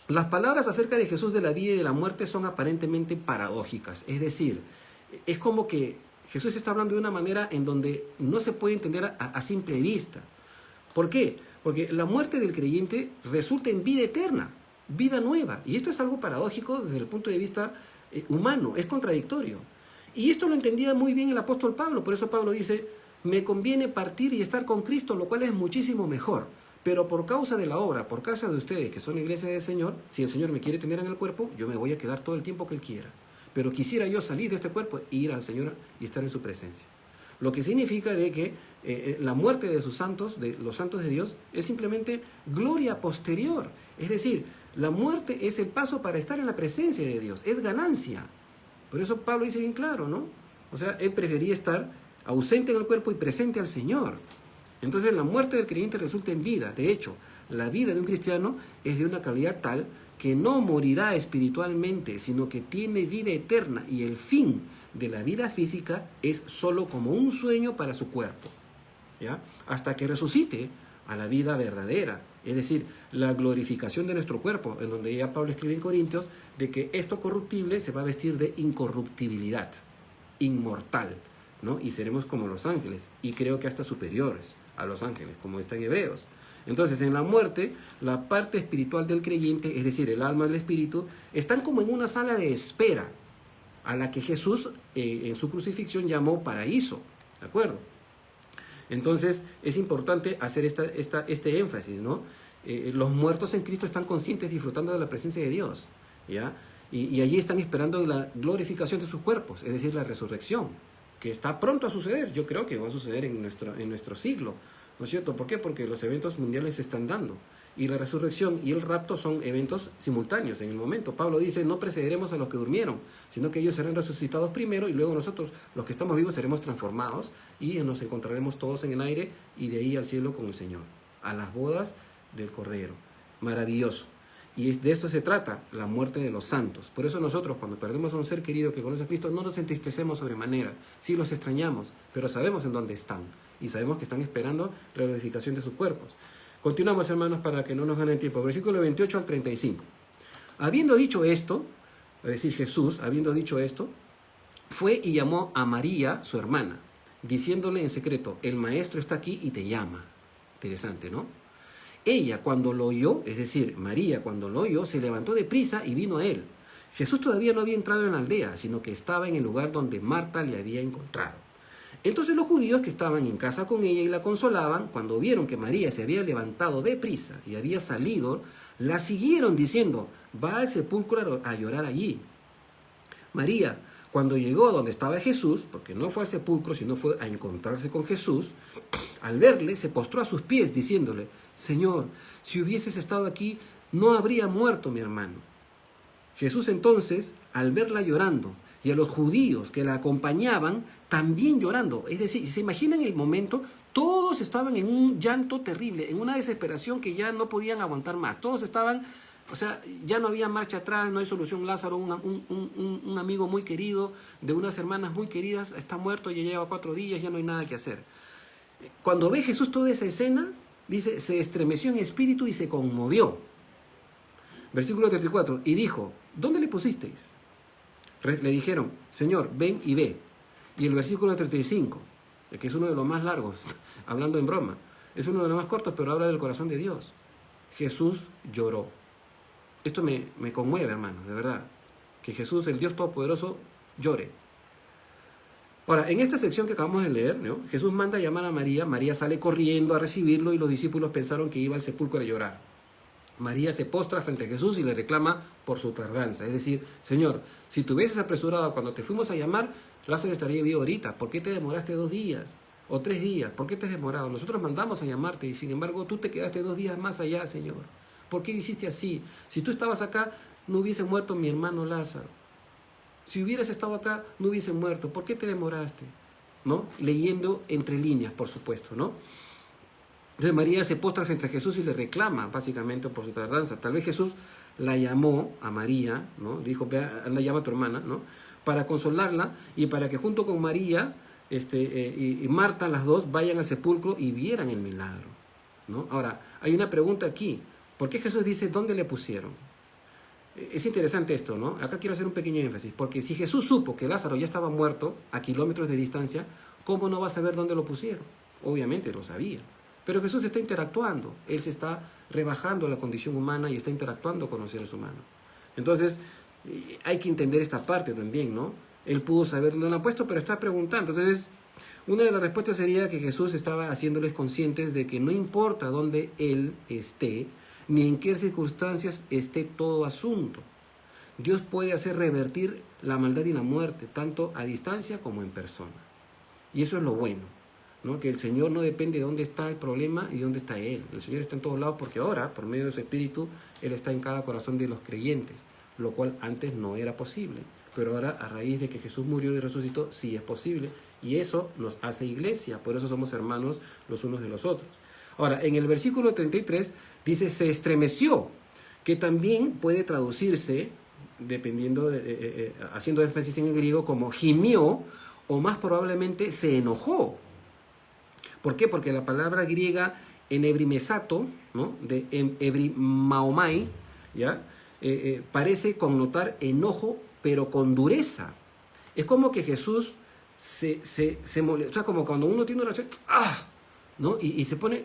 las palabras acerca de Jesús de la vida y de la muerte son aparentemente paradójicas. Es decir, es como que Jesús está hablando de una manera en donde no se puede entender a simple vista. ¿Por qué? Porque la muerte del creyente resulta en vida eterna, vida nueva. Y esto es algo paradójico desde el punto de vista humano, es contradictorio. Y esto lo entendía muy bien el apóstol Pablo, por eso Pablo dice, me conviene partir y estar con Cristo, lo cual es muchísimo mejor. Pero por causa de la obra, por causa de ustedes que son la iglesia del Señor, si el Señor me quiere tener en el cuerpo, yo me voy a quedar todo el tiempo que Él quiera. Pero quisiera yo salir de este cuerpo e ir al Señor y estar en su presencia. Lo que significa de que la muerte de sus santos, de los santos de Dios, es simplemente gloria posterior. Es decir, la muerte es el paso para estar en la presencia de Dios, es ganancia. Por eso Pablo dice bien claro, ¿no? O sea, él prefería estar ausente en el cuerpo y presente al Señor. Entonces la muerte del creyente resulta en vida. De hecho, la vida de un cristiano es de una calidad tal que no morirá espiritualmente, sino que tiene vida eterna, y el fin de la vida física es solo como un sueño para su cuerpo, ¿ya? Hasta que resucite a la vida verdadera, es decir, la glorificación de nuestro cuerpo, en donde ya Pablo escribe en Corintios de que esto corruptible se va a vestir de incorruptibilidad, inmortal, ¿no? Y seremos como los ángeles, y creo que hasta superiores a los ángeles, como está en Hebreos. Entonces, en la muerte, la parte espiritual del creyente, es decir, el alma y el espíritu, están como en una sala de espera, a la que Jesús en su crucifixión llamó paraíso, ¿de acuerdo? Entonces, es importante hacer este énfasis, ¿no? Los muertos en Cristo están conscientes, disfrutando de la presencia de Dios, ¿ya? Y allí están esperando la glorificación de sus cuerpos, es decir, la resurrección, que está pronto a suceder. Yo creo que va a suceder en nuestro siglo, ¿no es cierto? ¿Por qué? Porque los eventos mundiales se están dando, y la resurrección y el rapto son eventos simultáneos en el momento. Pablo dice, no precederemos a los que durmieron, sino que ellos serán resucitados primero, y luego nosotros, los que estamos vivos, seremos transformados y nos encontraremos todos en el aire, y de ahí al cielo con el Señor, a las bodas del Cordero. Maravilloso. Y de esto se trata, la muerte de los santos. Por eso nosotros, cuando perdemos a un ser querido que conoce a Cristo, no nos entristecemos sobremanera. Sí los extrañamos, pero sabemos en dónde están, y sabemos que están esperando la glorificación de sus cuerpos. Continuamos, hermanos, para que no nos ganen tiempo. Versículo 28 al 35. Habiendo dicho esto, es decir, Jesús, habiendo dicho esto, fue y llamó a María, su hermana, diciéndole en secreto, el maestro está aquí y te llama. Interesante, ¿no? Ella, cuando lo oyó, es decir, María, cuando lo oyó, se levantó de prisa y vino a él. Jesús todavía no había entrado en la aldea, sino que estaba en el lugar donde Marta le había encontrado. Entonces los judíos que estaban en casa con ella y la consolaban, cuando vieron que María se había levantado de prisa y había salido, la siguieron diciendo, va al sepulcro a llorar allí. María, cuando llegó donde estaba Jesús, porque no fue al sepulcro, sino fue a encontrarse con Jesús, al verle se postró a sus pies diciéndole, Señor, si hubieses estado aquí, no habría muerto mi hermano. Jesús entonces, al verla llorando, y a los judíos que la acompañaban también llorando, es decir, si se imaginan el momento, todos estaban en un llanto terrible, en una desesperación que ya no podían aguantar más. Todos estaban, o sea, ya no había marcha atrás, no hay solución. Lázaro, un amigo muy querido, de unas hermanas muy queridas, está muerto, ya lleva 4 días, ya no hay nada que hacer. Cuando ve Jesús toda esa escena, dice, se estremeció en espíritu y se conmovió. Versículo 34, y dijo, ¿dónde le pusisteis? Le dijeron, Señor, ven y ve. Y el versículo 35, que es uno de los más largos, hablando en broma, es uno de los más cortos, pero habla del corazón de Dios. Jesús lloró. Esto me conmueve, hermano, de verdad. Que Jesús, el Dios Todopoderoso, llore. Ahora, en esta sección que acabamos de leer, ¿no? Jesús manda a llamar a María. María sale corriendo a recibirlo y los discípulos pensaron que iba al sepulcro a llorar. María se postra frente a Jesús y le reclama por su tardanza. Es decir, Señor, si te hubieses apresurado cuando te fuimos a llamar, Lázaro estaría vivo ahorita. ¿Por qué te demoraste 2 días o 3 días? ¿Por qué te has demorado? Nosotros mandamos a llamarte y sin embargo tú te quedaste 2 días más allá, Señor. ¿Por qué hiciste así? Si tú estabas acá, no hubiese muerto mi hermano Lázaro. Si hubieras estado acá, no hubiese muerto. ¿Por qué te demoraste? ¿No? Leyendo entre líneas, por supuesto, ¿no? Entonces María se postra frente a Jesús y le reclama básicamente por su tardanza. Tal vez Jesús la llamó a María, ¿no? Dijo, ve, anda, llama a tu hermana, ¿no? Para consolarla y para que junto con María y Marta, las dos, vayan al sepulcro y vieran el milagro, ¿no? Ahora, hay una pregunta aquí. ¿Por qué Jesús dice dónde le pusieron? Es interesante esto, ¿no? Acá quiero hacer un pequeño énfasis, porque si Jesús supo que Lázaro ya estaba muerto a kilómetros de distancia, ¿cómo no va a saber dónde lo pusieron? Obviamente lo sabía. Pero Jesús está interactuando, Él se está rebajando a la condición humana y está interactuando con los seres humanos. Entonces, hay que entender esta parte también, ¿no? Él pudo saber dónde lo han puesto, pero está preguntando. Entonces, Una de las respuestas sería que Jesús estaba haciéndoles conscientes de que no importa dónde Él esté, ni en qué circunstancias esté todo asunto. Dios puede hacer revertir la maldad y la muerte, tanto a distancia como en persona. Y eso es lo bueno, ¿no? Que el Señor no depende de dónde está el problema y de dónde está Él. El Señor está en todos lados porque ahora, por medio de su Espíritu, Él está en cada corazón de los creyentes, lo cual antes no era posible. Pero ahora, a raíz de que Jesús murió y resucitó, sí es posible. Y eso nos hace iglesia, por eso somos hermanos los unos de los otros. Ahora, en el versículo 33 dice, se estremeció, que también puede traducirse, dependiendo, haciendo énfasis en el griego, como gimió, o más probablemente se enojó. ¿Por qué? Porque la palabra griega enebrimesato, ¿no? De ebrimaomai, ¿ya? Parece connotar enojo, pero con dureza. Es como que Jesús se molesta, o sea, como cuando uno tiene una oración, ¡ah!, ¿no? Y se pone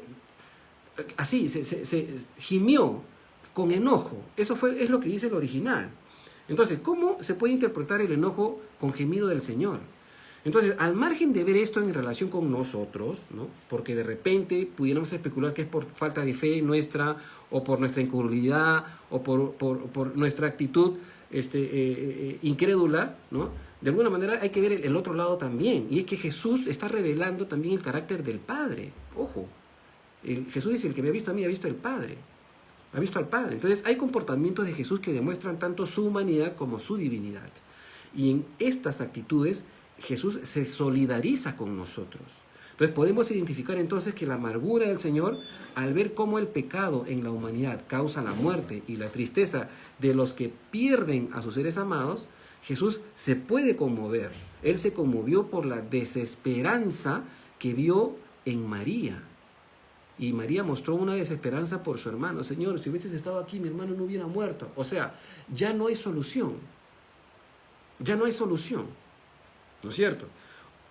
así, se gimió con enojo. Eso es lo que dice el original. Entonces, ¿cómo se puede interpretar el enojo con gemido del Señor? Entonces, al margen de ver esto en relación con nosotros, ¿no? Porque de repente pudiéramos especular que es por falta de fe nuestra, o por nuestra incredulidad, o por nuestra actitud incrédula, ¿no? De alguna manera hay que ver el otro lado también, y es que Jesús está revelando también el carácter del Padre. Ojo, Jesús dice, el que me ha visto a mí ha visto al Padre. Ha visto al Padre. Entonces hay comportamientos de Jesús que demuestran tanto su humanidad como su divinidad. Y en estas actitudes Jesús se solidariza con nosotros. Entonces podemos identificar entonces que la amargura del Señor, al ver cómo el pecado en la humanidad causa la muerte y la tristeza de los que pierden a sus seres amados, Jesús se puede conmover. Él se conmovió por la desesperanza que vio en María. Y María mostró una desesperanza por su hermano. Señor, si hubieses estado aquí, mi hermano no hubiera muerto. O sea, ya no hay solución. Ya no hay solución. ¿No es cierto?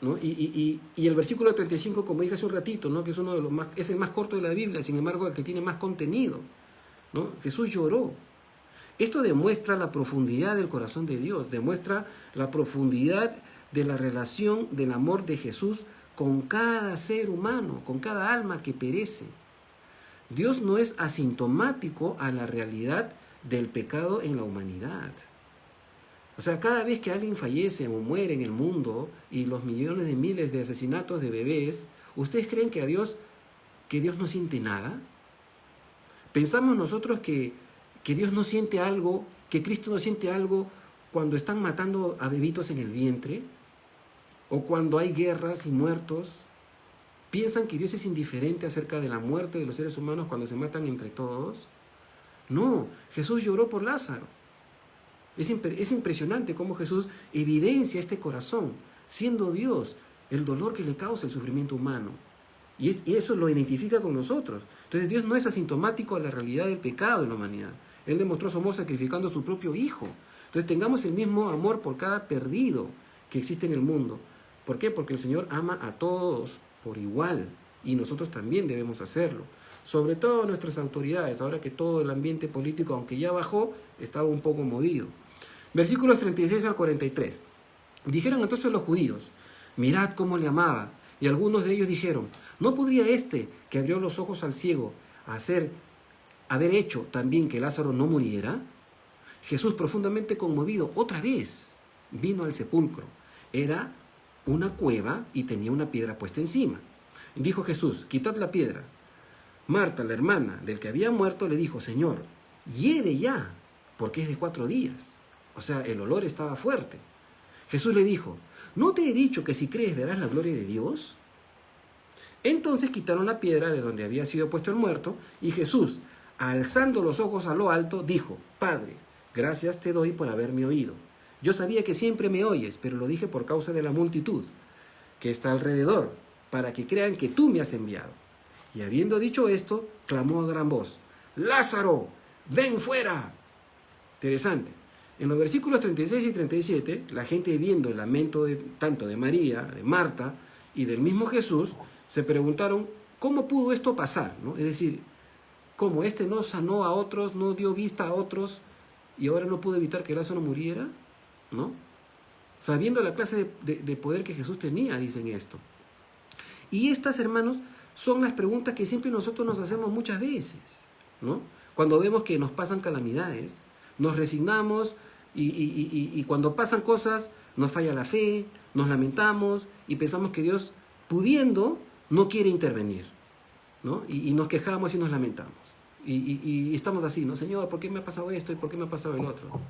¿No? Y el versículo 35, como dije hace un ratito, ¿no? Que es uno de los más, es el más corto de la Biblia, sin embargo, el que tiene más contenido, ¿no? Jesús lloró. Esto demuestra la profundidad del corazón de Dios, demuestra la profundidad de la relación del amor de Jesús con cada ser humano, con cada alma que perece. Dios no es asintomático a la realidad del pecado en la humanidad. O sea, cada vez que alguien fallece o muere en el mundo y los millones de miles de asesinatos de bebés, ¿ustedes creen que Dios no siente nada? ¿Pensamos nosotros que Dios no siente algo, que Cristo no siente algo cuando están matando a bebitos en el vientre? ¿O cuando hay guerras y muertos? ¿Piensan que Dios es indiferente acerca de la muerte de los seres humanos cuando se matan entre todos? No, Jesús lloró por Lázaro. Es impresionante cómo Jesús evidencia este corazón, siendo Dios, el dolor que le causa el sufrimiento humano. Y eso lo identifica con nosotros. Entonces Dios no es asintomático a la realidad del pecado en la humanidad. Él demostró su amor sacrificando a su propio Hijo. Entonces tengamos el mismo amor por cada perdido que existe en el mundo. ¿Por qué? Porque el Señor ama a todos por igual y nosotros también debemos hacerlo. Sobre todo nuestras autoridades, ahora que todo el ambiente político, aunque ya bajó, estaba un poco movido. Versículos 36 al 43. Dijeron entonces los judíos, mirad cómo le amaba. Y algunos de ellos dijeron, ¿no podría este que abrió los ojos al ciego haber hecho también que Lázaro no muriera? Jesús, profundamente conmovido, otra vez vino al sepulcro. Era una cueva y tenía una piedra puesta encima. Dijo Jesús, quitad la piedra. Marta, la hermana del que había muerto, le dijo, Señor, hiede ya, porque es de 4 días. O sea, el olor estaba fuerte. Jesús le dijo, ¿no te he dicho que si crees verás la gloria de Dios? Entonces quitaron la piedra de donde había sido puesto el muerto, y Jesús, alzando los ojos a lo alto, dijo, Padre, gracias te doy por haberme oído. Yo sabía que siempre me oyes, pero lo dije por causa de la multitud que está alrededor, para que crean que tú me has enviado. Y habiendo dicho esto, clamó a gran voz, Lázaro, ven fuera. Interesante. En los versículos 36 y 37, la gente viendo el lamento tanto de María, de Marta y del mismo Jesús, se preguntaron, ¿cómo pudo esto pasar? ¿No? Es decir, ¿cómo este no sanó a otros, no dio vista a otros y ahora no pudo evitar que Lázaro muriera? ¿No? Sabiendo la clase de poder que Jesús tenía, dicen esto. Y estas, hermanos, son las preguntas que siempre nosotros nos hacemos muchas veces, ¿no? Cuando vemos que nos pasan calamidades, nos resignamos y cuando pasan cosas nos falla la fe, nos lamentamos y pensamos que Dios, pudiendo, no quiere intervenir, ¿no? Y nos quejamos y nos lamentamos. Y estamos así, ¿no? Señor, ¿por qué me ha pasado esto y por qué me ha pasado el otro?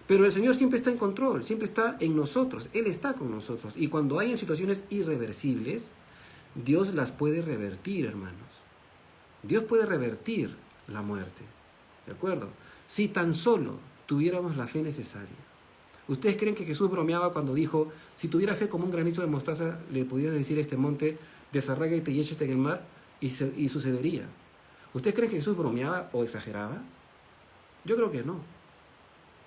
Pero el Señor siempre está en control, siempre está en nosotros, Él está con nosotros. Y cuando hay situaciones irreversibles, Dios las puede revertir, hermanos. Dios puede revertir la muerte, ¿de acuerdo? Si tan solo tuviéramos la fe necesaria. ¿Ustedes creen que Jesús bromeaba cuando dijo, si tuviera fe como un granizo de mostaza, le podías decir a este monte, desarráigate y échate en el mar, y sucedería? ¿Ustedes creen que Jesús bromeaba o exageraba? Yo creo que no.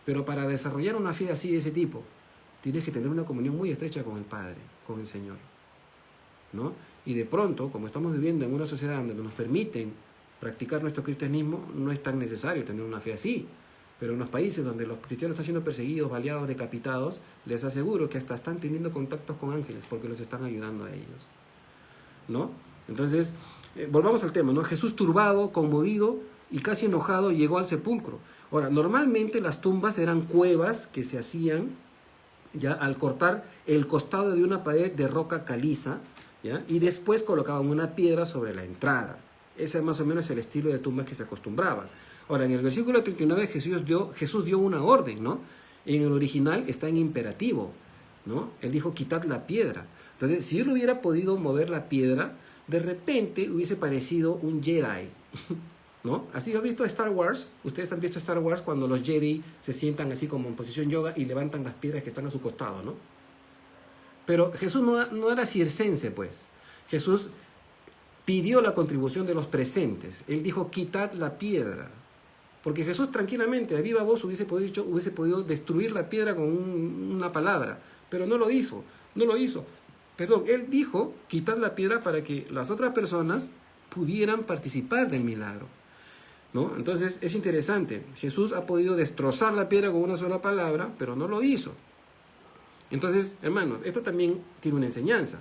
Pero para desarrollar una fe así de ese tipo, tienes que tener una comunión muy estrecha con el Padre, con el Señor, ¿no? Y de pronto, como estamos viviendo en una sociedad donde nos permiten practicar nuestro cristianismo, no es tan necesario tener una fe así. Pero en los países donde los cristianos están siendo perseguidos, baleados, decapitados, les aseguro que hasta están teniendo contactos con ángeles porque los están ayudando a ellos, ¿no? Entonces, volvamos al tema, ¿no? Jesús, turbado, conmovido y casi enojado, llegó al sepulcro. Ahora, normalmente las tumbas eran cuevas que se hacían ya al cortar el costado de una pared de roca caliza, ¿ya? Y después colocaban una piedra sobre la entrada. Ese es más o menos el estilo de tumbas que se acostumbraba. Ahora, en el versículo 39 Jesús dio una orden, ¿no? En el original está en imperativo, ¿no? Él dijo, quitad la piedra. Entonces, si él hubiera podido mover la piedra, de repente hubiese parecido un Jedi, ¿no? Así han visto Star Wars. Ustedes han visto Star Wars cuando los Jedi se sientan así como en posición yoga y levantan las piedras que están a su costado, ¿no? Pero Jesús no era circense, pues. Jesús pidió la contribución de los presentes. Él dijo, quitad la piedra. Porque Jesús tranquilamente, a viva voz, hubiese podido destruir la piedra con una palabra. Pero no lo hizo, Perdón, él dijo, quitad la piedra para que las otras personas pudieran participar del milagro, ¿no? Entonces es interesante. Jesús ha podido destrozar la piedra con una sola palabra, pero no lo hizo. Entonces, hermanos, esto también tiene una enseñanza.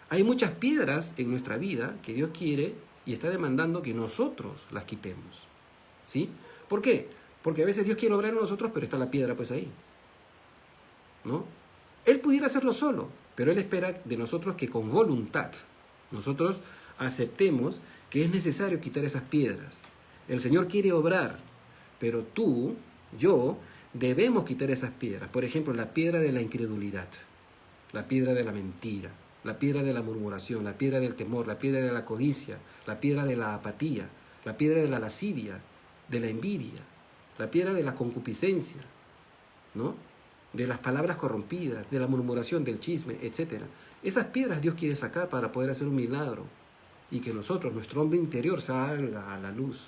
Hay muchas piedras en nuestra vida que Dios quiere y está demandando que nosotros las quitemos, ¿sí? ¿Por qué? Porque a veces Dios quiere obrar en nosotros, pero está la piedra pues ahí, ¿no? Él pudiera hacerlo solo, pero Él espera de nosotros que con voluntad nosotros aceptemos que es necesario quitar esas piedras. El Señor quiere obrar, pero tú, yo, debemos quitar esas piedras. Por ejemplo, la piedra de la incredulidad, la piedra de la mentira, la piedra de la murmuración, la piedra del temor, la piedra de la codicia, la piedra de la apatía, la piedra de la lascivia, de la envidia, la piedra de la concupiscencia, ¿no? De las palabras corrompidas, de la murmuración, del chisme, etc. Esas piedras Dios quiere sacar para poder hacer un milagro y que nosotros, nuestro hombre interior, salga a la luz,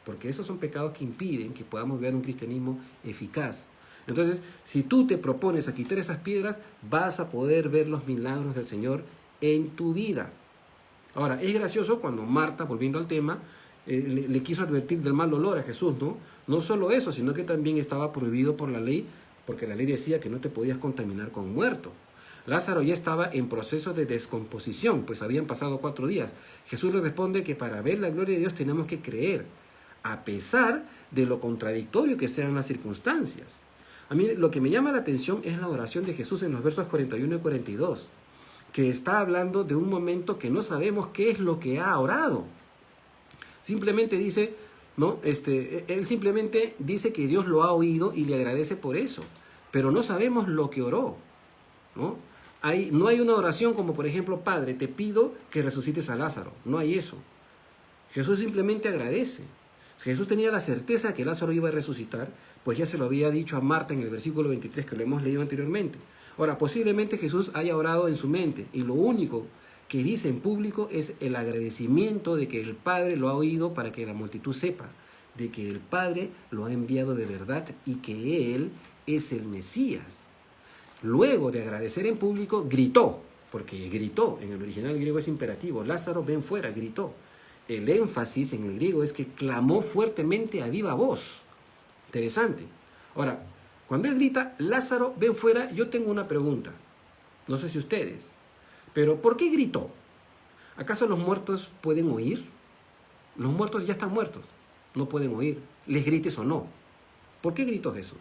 porque esos son pecados que impiden que podamos ver un cristianismo eficaz. Entonces, si tú te propones a quitar esas piedras, vas a poder ver los milagros del Señor en tu vida. Ahora, es gracioso cuando Marta, volviendo al tema, le quiso advertir del mal olor a Jesús, ¿no? No solo eso, sino que también estaba prohibido por la ley, porque la ley decía que no te podías contaminar con muerto. Lázaro ya estaba en proceso de descomposición, pues habían pasado 4 días. Jesús le responde que para ver la gloria de Dios tenemos que creer, a pesar de lo contradictorio que sean las circunstancias. A mí lo que me llama la atención es la oración de Jesús en los versos 41 y 42, que está hablando de un momento que no sabemos qué es lo que ha orado. Simplemente dice, ¿no? Él simplemente dice que Dios lo ha oído y le agradece por eso, pero no sabemos lo que oró, ¿no? No hay una oración como, por ejemplo, Padre, te pido que resucites a Lázaro. No hay eso. Jesús simplemente agradece. Jesús tenía la certeza que Lázaro iba a resucitar, pues ya se lo había dicho a Marta en el versículo 23 que lo hemos leído anteriormente. Ahora, posiblemente Jesús haya orado en su mente y lo único que dice en público es el agradecimiento de que el Padre lo ha oído para que la multitud sepa de que el Padre lo ha enviado de verdad y que Él es el Mesías. Luego de agradecer en público, gritó, porque gritó, en el original griego es imperativo, Lázaro, ven fuera, gritó. El énfasis en el griego es que clamó fuertemente a viva voz. Interesante. Ahora, cuando él grita, Lázaro, ven fuera, yo tengo una pregunta. No sé si ustedes, pero ¿por qué gritó? ¿Acaso los muertos pueden oír? Los muertos ya están muertos, no pueden oír, les grites o no. ¿Por qué gritó Jesús?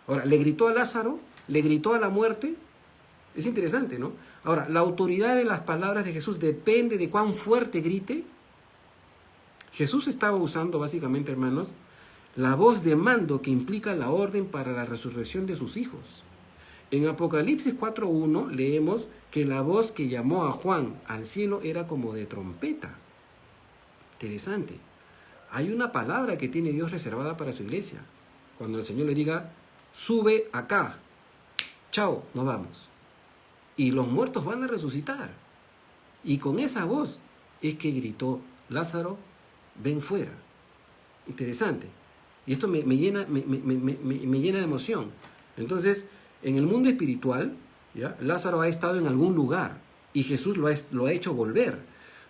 Ahora, ¿le gritó a Lázaro? ¿Le gritó a la muerte? Es interesante, ¿no? Ahora, la autoridad de las palabras de Jesús depende de cuán fuerte grite. Jesús estaba usando básicamente, hermanos, la voz de mando que implica la orden para la resurrección de sus hijos. En Apocalipsis 4:1 leemos que la voz que llamó a Juan al cielo era como de trompeta. Interesante. Hay una palabra que tiene Dios reservada para su iglesia. Cuando el Señor le diga, sube acá, chao, nos vamos. Y los muertos van a resucitar. Y con esa voz es que gritó, Lázaro, ven fuera. Interesante. Y esto me llena de emoción. Entonces, en el mundo espiritual, ¿ya? Lázaro ha estado en algún lugar y Jesús lo ha hecho volver.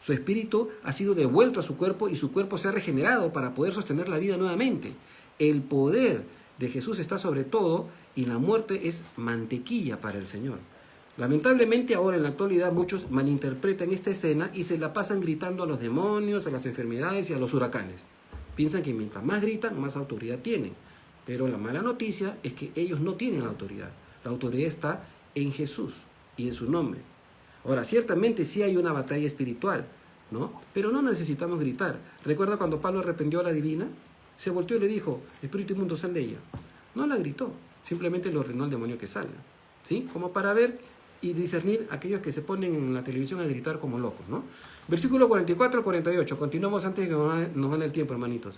Su espíritu ha sido devuelto a su cuerpo y su cuerpo se ha regenerado para poder sostener la vida nuevamente. El poder de Jesús está sobre todo y la muerte es mantequilla para el Señor. Lamentablemente ahora en la actualidad muchos malinterpretan esta escena y se la pasan gritando a los demonios, a las enfermedades y a los huracanes. Piensan que mientras más gritan, más autoridad tienen. Pero la mala noticia es que ellos no tienen la autoridad. La autoridad está en Jesús y en su nombre. Ahora, ciertamente sí hay una batalla espiritual, ¿no? Pero no necesitamos gritar. ¿Recuerda cuando Pablo reprendió a la divina? Se volteó y le dijo, espíritu inmundo, sal de ella. No la gritó, simplemente le ordenó al demonio que salga. ¿Sí? Como para ver y discernir a aquellos que se ponen en la televisión a gritar como locos, ¿no? Versículo 44 al 48. Continuamos antes de que nos gane el tiempo, hermanitos.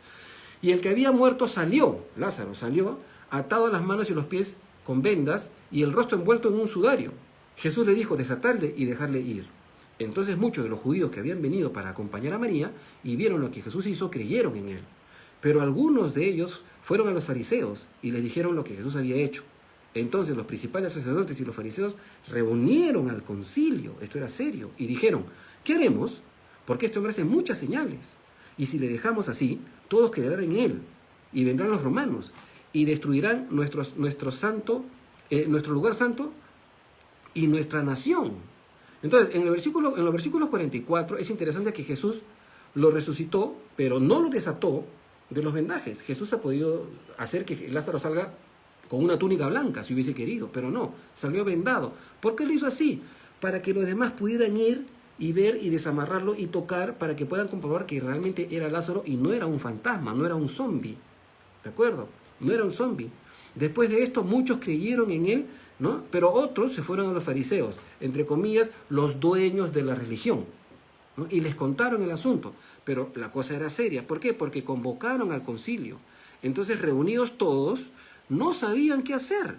Y el que había muerto salió, Lázaro salió, atado a las manos y los pies con vendas y el rostro envuelto en un sudario. Jesús le dijo desatarle y dejarle ir. Entonces muchos de los judíos que habían venido para acompañar a María y vieron lo que Jesús hizo, creyeron en él. Pero algunos de ellos fueron a los fariseos y les dijeron lo que Jesús había hecho. Entonces los principales sacerdotes y los fariseos reunieron al concilio, esto era serio, y dijeron, ¿qué haremos? Porque este hombre hace muchas señales. Y si le dejamos así, todos quedarán en él, y vendrán los romanos, y destruirán nuestro lugar santo y nuestra nación. Entonces, en los versículos 44 es interesante que Jesús lo resucitó, pero no lo desató de los vendajes. Jesús ha podido hacer que Lázaro salga con una túnica blanca, si hubiese querido, pero no, salió vendado. ¿Por qué lo hizo así? Para que los demás pudieran ir y ver y desamarrarlo y tocar para que puedan comprobar que realmente era Lázaro y no era un fantasma, no era un zombi. ¿De acuerdo? No era un zombi. Después de esto muchos creyeron en él, ¿no? Pero otros se fueron a los fariseos, entre comillas, los dueños de la religión, ¿no? Y les contaron el asunto. Pero la cosa era seria. ¿Por qué? Porque convocaron al concilio. Entonces, reunidos todos, no sabían qué hacer.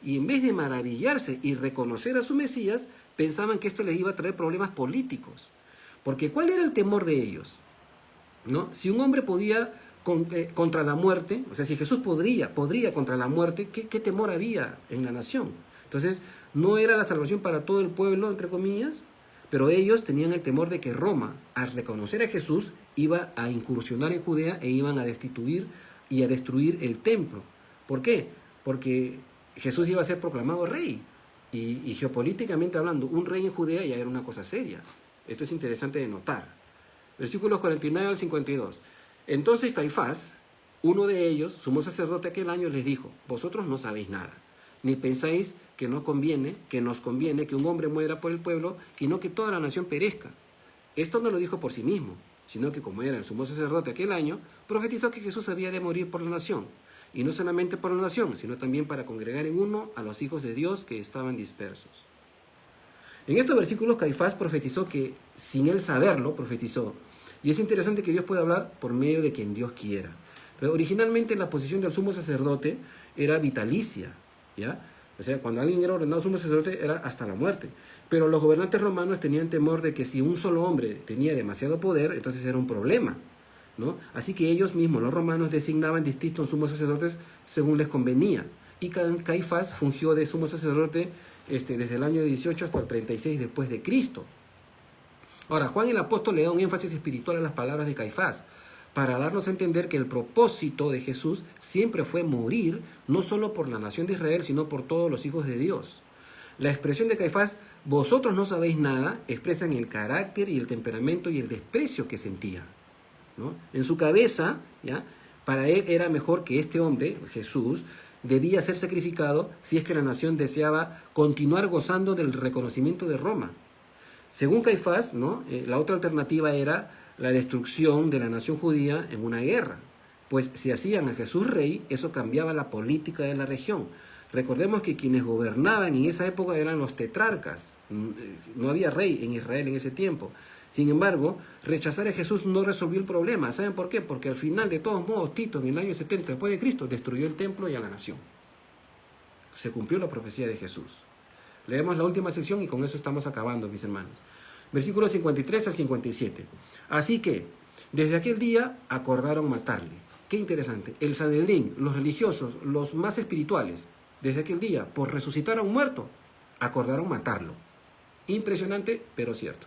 Y en vez de maravillarse y reconocer a su Mesías, pensaban que esto les iba a traer problemas políticos. Porque ¿cuál era el temor de ellos? ¿No? Si un hombre podía contra la muerte, o sea, si Jesús podría contra la muerte, ¿qué temor había en la nación? Entonces, no era la salvación para todo el pueblo, entre comillas, pero ellos tenían el temor de que Roma, al reconocer a Jesús, iba a incursionar en Judea e iban a destituir y a destruir el templo. ¿Por qué? Porque Jesús iba a ser proclamado rey. Y geopolíticamente hablando, un rey en Judea ya era una cosa seria. Esto es interesante de notar. Versículos 49 al 52. Entonces Caifás, uno de ellos, sumo sacerdote aquel año, les dijo, vosotros no sabéis nada, ni pensáis que nos conviene que un hombre muera por el pueblo y no que toda la nación perezca. Esto no lo dijo por sí mismo, sino que como era el sumo sacerdote aquel año, profetizó que Jesús había de morir por la nación. Y no solamente por la nación, sino también para congregar en uno a los hijos de Dios que estaban dispersos. En estos versículos Caifás profetizó que, sin él saberlo, profetizó. Y es interesante que Dios pueda hablar por medio de quien Dios quiera. Pero originalmente la posición del sumo sacerdote era vitalicia, ¿ya? O sea, cuando alguien era ordenado sumo sacerdote era hasta la muerte. Pero los gobernantes romanos tenían temor de que si un solo hombre tenía demasiado poder, entonces era un problema, ¿no? Así que ellos mismos, los romanos, designaban distintos sumos sacerdotes según les convenía. Y Caifás fungió de sumo sacerdote desde el año 18 hasta el 36 después de Cristo. Ahora, Juan el apóstol le da un énfasis espiritual a las palabras de Caifás, para darnos a entender que el propósito de Jesús siempre fue morir, no solo por la nación de Israel, sino por todos los hijos de Dios. La expresión de Caifás, vosotros no sabéis nada, expresan el carácter y el temperamento y el desprecio que sentía, ¿no? En su cabeza, ¿ya?, para él era mejor que este hombre, Jesús, debía ser sacrificado si es que la nación deseaba continuar gozando del reconocimiento de Roma. Según Caifás, ¿no?, la otra alternativa era la destrucción de la nación judía en una guerra, pues si hacían a Jesús rey, eso cambiaba la política de la región. Recordemos que quienes gobernaban en esa época eran los tetrarcas, no había rey en Israel en ese tiempo. Sin embargo, rechazar a Jesús no resolvió el problema. ¿Saben por qué? Porque al final, de todos modos, Tito, en el año 70 después de Cristo, destruyó el templo y a la nación. Se cumplió la profecía de Jesús. Leemos la última sección y con eso estamos acabando, mis hermanos. Versículos 53 al 57. Así que, desde aquel día, acordaron matarle. Qué interesante. El Sanedrín, los religiosos, los más espirituales, desde aquel día, por resucitar a un muerto, acordaron matarlo. Impresionante, pero cierto.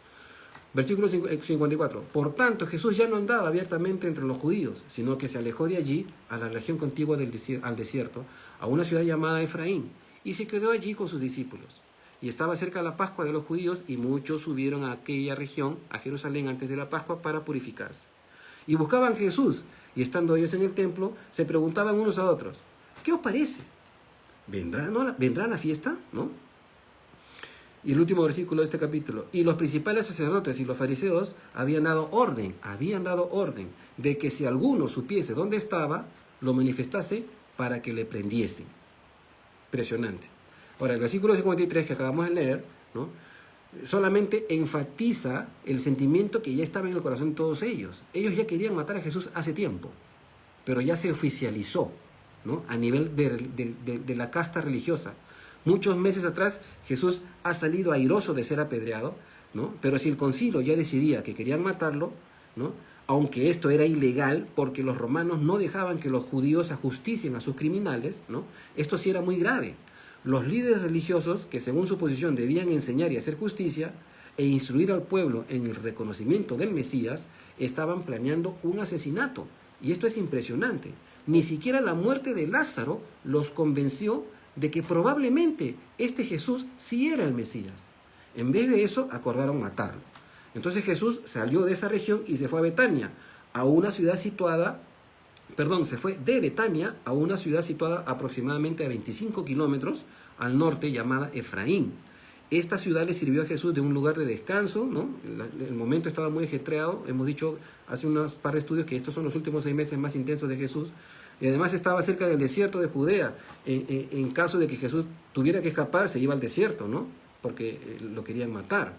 Versículo 54. Por tanto, Jesús ya no andaba abiertamente entre los judíos, sino que se alejó de allí a la región contigua al desierto, a una ciudad llamada Efraín, y se quedó allí con sus discípulos. Y estaba cerca la Pascua de los judíos, y muchos subieron a aquella región, a Jerusalén, antes de la Pascua, para purificarse. Y buscaban a Jesús, y estando ellos en el templo, se preguntaban unos a otros, ¿qué os parece? ¿Vendrá la fiesta? ¿No? Y el último versículo de este capítulo. Y los principales sacerdotes y los fariseos habían dado orden de que si alguno supiese dónde estaba, lo manifestase para que le prendiesen. Impresionante. Ahora, el versículo 53 que acabamos de leer, ¿no?, solamente enfatiza el sentimiento que ya estaba en el corazón de todos ellos. Ellos ya querían matar a Jesús hace tiempo, pero ya se oficializó, ¿no?, a nivel de la casta religiosa. Muchos meses atrás Jesús ha salido airoso de ser apedreado, ¿no? Pero si el concilio ya decidía que querían matarlo, ¿no?, aunque esto era ilegal porque los romanos no dejaban que los judíos ajusticien a sus criminales, ¿no?, esto sí era muy grave. Los líderes religiosos, que según su posición debían enseñar y hacer justicia e instruir al pueblo en el reconocimiento del Mesías, estaban planeando un asesinato. Y esto es impresionante. Ni siquiera la muerte de Lázaro los convenció de que probablemente este Jesús sí era el Mesías. En vez de eso, acordaron matarlo. Entonces Jesús salió de esa región y se fue a Betania, a una ciudad situada, se fue de Betania a una ciudad situada aproximadamente a 25 kilómetros al norte, llamada Efraín. Esta ciudad le sirvió a Jesús de un lugar de descanso, ¿no? El momento estaba muy ajetreado. Hemos dicho hace unos par de estudios que estos son los últimos 6 meses más intensos de Jesús. Y además estaba cerca del desierto de Judea. En caso de que Jesús tuviera que escapar, se iba al desierto, ¿no?, porque lo querían matar.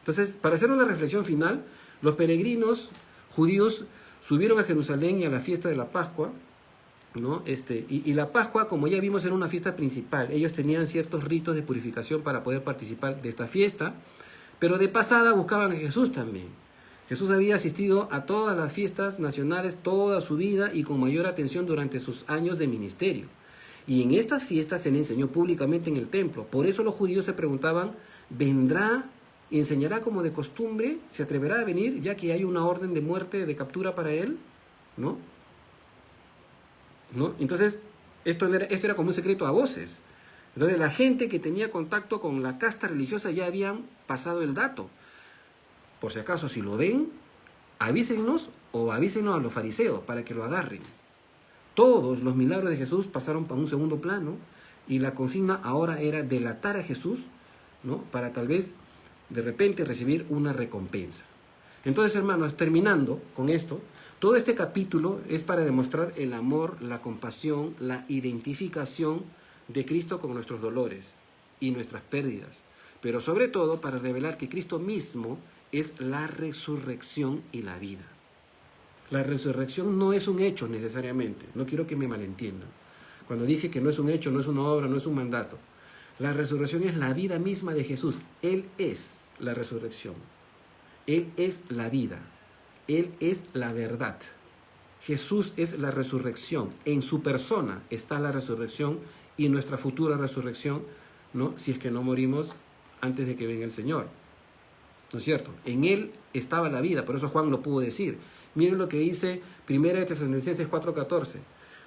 Entonces, para hacer una reflexión final, los peregrinos judíos subieron a Jerusalén y a la fiesta de la Pascua, ¿no? Y la Pascua, como ya vimos, era una fiesta principal. Ellos tenían ciertos ritos de purificación para poder participar de esta fiesta, pero de pasada buscaban a Jesús también. Jesús había asistido a todas las fiestas nacionales toda su vida y con mayor atención durante sus años de ministerio. Y en estas fiestas se le enseñó públicamente en el templo. Por eso los judíos se preguntaban, ¿vendrá y enseñará como de costumbre? ¿Se atreverá a venir ya que hay una orden de muerte, de captura para él? ¿No? Entonces, esto era como un secreto a voces. Entonces, la gente que tenía contacto con la casta religiosa ya habían pasado el dato. Por si acaso, si lo ven, avísennos o avísenos a los fariseos para que lo agarren. Todos los milagros de Jesús pasaron para un segundo plano y la consigna ahora era delatar a Jesús, ¿no?, para tal vez de repente recibir una recompensa. Entonces, hermanos, terminando con esto, todo este capítulo es para demostrar el amor, la compasión, la identificación de Cristo con nuestros dolores y nuestras pérdidas, pero sobre todo para revelar que Cristo mismo es la resurrección y la vida. La resurrección no es un hecho necesariamente, no quiero que me malentiendan. Cuando dije que no es un hecho, no es una obra, no es un mandato. La resurrección es la vida misma de Jesús. Él es la resurrección. Él es la vida. Él es la verdad. Jesús es la resurrección. En su persona está la resurrección y nuestra futura resurrección, ¿no?, si es que no morimos antes de que venga el Señor. ¿No es cierto? En Él estaba la vida, por eso Juan lo pudo decir. Miren lo que dice 1 Tesalonicenses 4:14.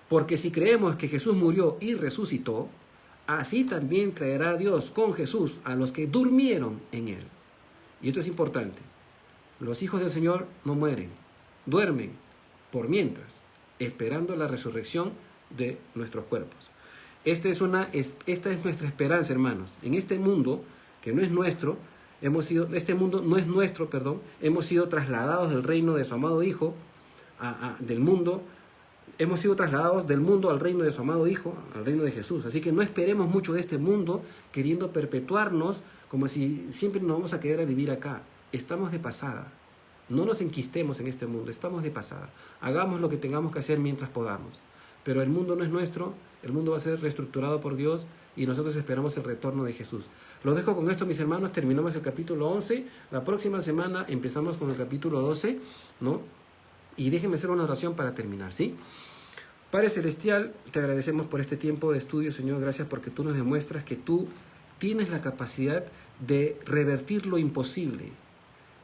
Porque si creemos que Jesús murió y resucitó, así también traerá Dios con Jesús a los que durmieron en él. Y esto es importante. Los hijos del Señor no mueren, duermen por mientras, esperando la resurrección de nuestros cuerpos. Esta es nuestra esperanza, hermanos. En este mundo, que no es nuestro, hemos sido trasladados del reino de su amado Hijo, del mundo. Hemos sido trasladados del mundo al reino de su amado Hijo, al reino de Jesús. Así que no esperemos mucho de este mundo queriendo perpetuarnos como si siempre nos vamos a quedar a vivir acá. Estamos de pasada. No nos enquistemos en este mundo, estamos de pasada. Hagamos lo que tengamos que hacer mientras podamos. Pero el mundo no es nuestro, el mundo va a ser reestructurado por Dios y nosotros esperamos el retorno de Jesús. Los dejo con esto, mis hermanos. Terminamos el capítulo 11. La próxima semana empezamos con el capítulo 12, ¿no? Y déjenme hacer una oración para terminar, ¿sí? Padre Celestial, te agradecemos por este tiempo de estudio, Señor. Gracias porque tú nos demuestras que tú tienes la capacidad de revertir lo imposible,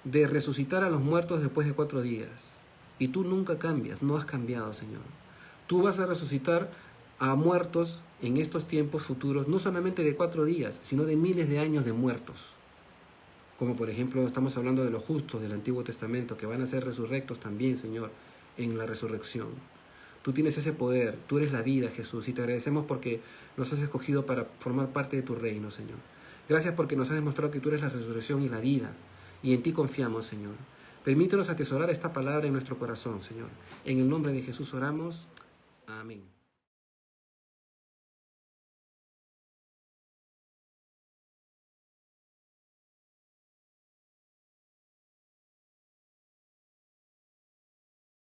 de resucitar a los muertos después de 4 días. Y tú nunca cambias, no has cambiado, Señor. Tú vas a resucitar a muertos en estos tiempos futuros, no solamente de 4 días, sino de miles de años de muertos. Como por ejemplo estamos hablando de los justos del Antiguo Testamento, que van a ser resurrectos también, Señor, en la resurrección. Tú tienes ese poder, tú eres la vida, Jesús, y te agradecemos porque nos has escogido para formar parte de tu reino, Señor. Gracias porque nos has demostrado que tú eres la resurrección y la vida, y en ti confiamos, Señor. Permítenos atesorar esta palabra en nuestro corazón, Señor. En el nombre de Jesús oramos. Amén.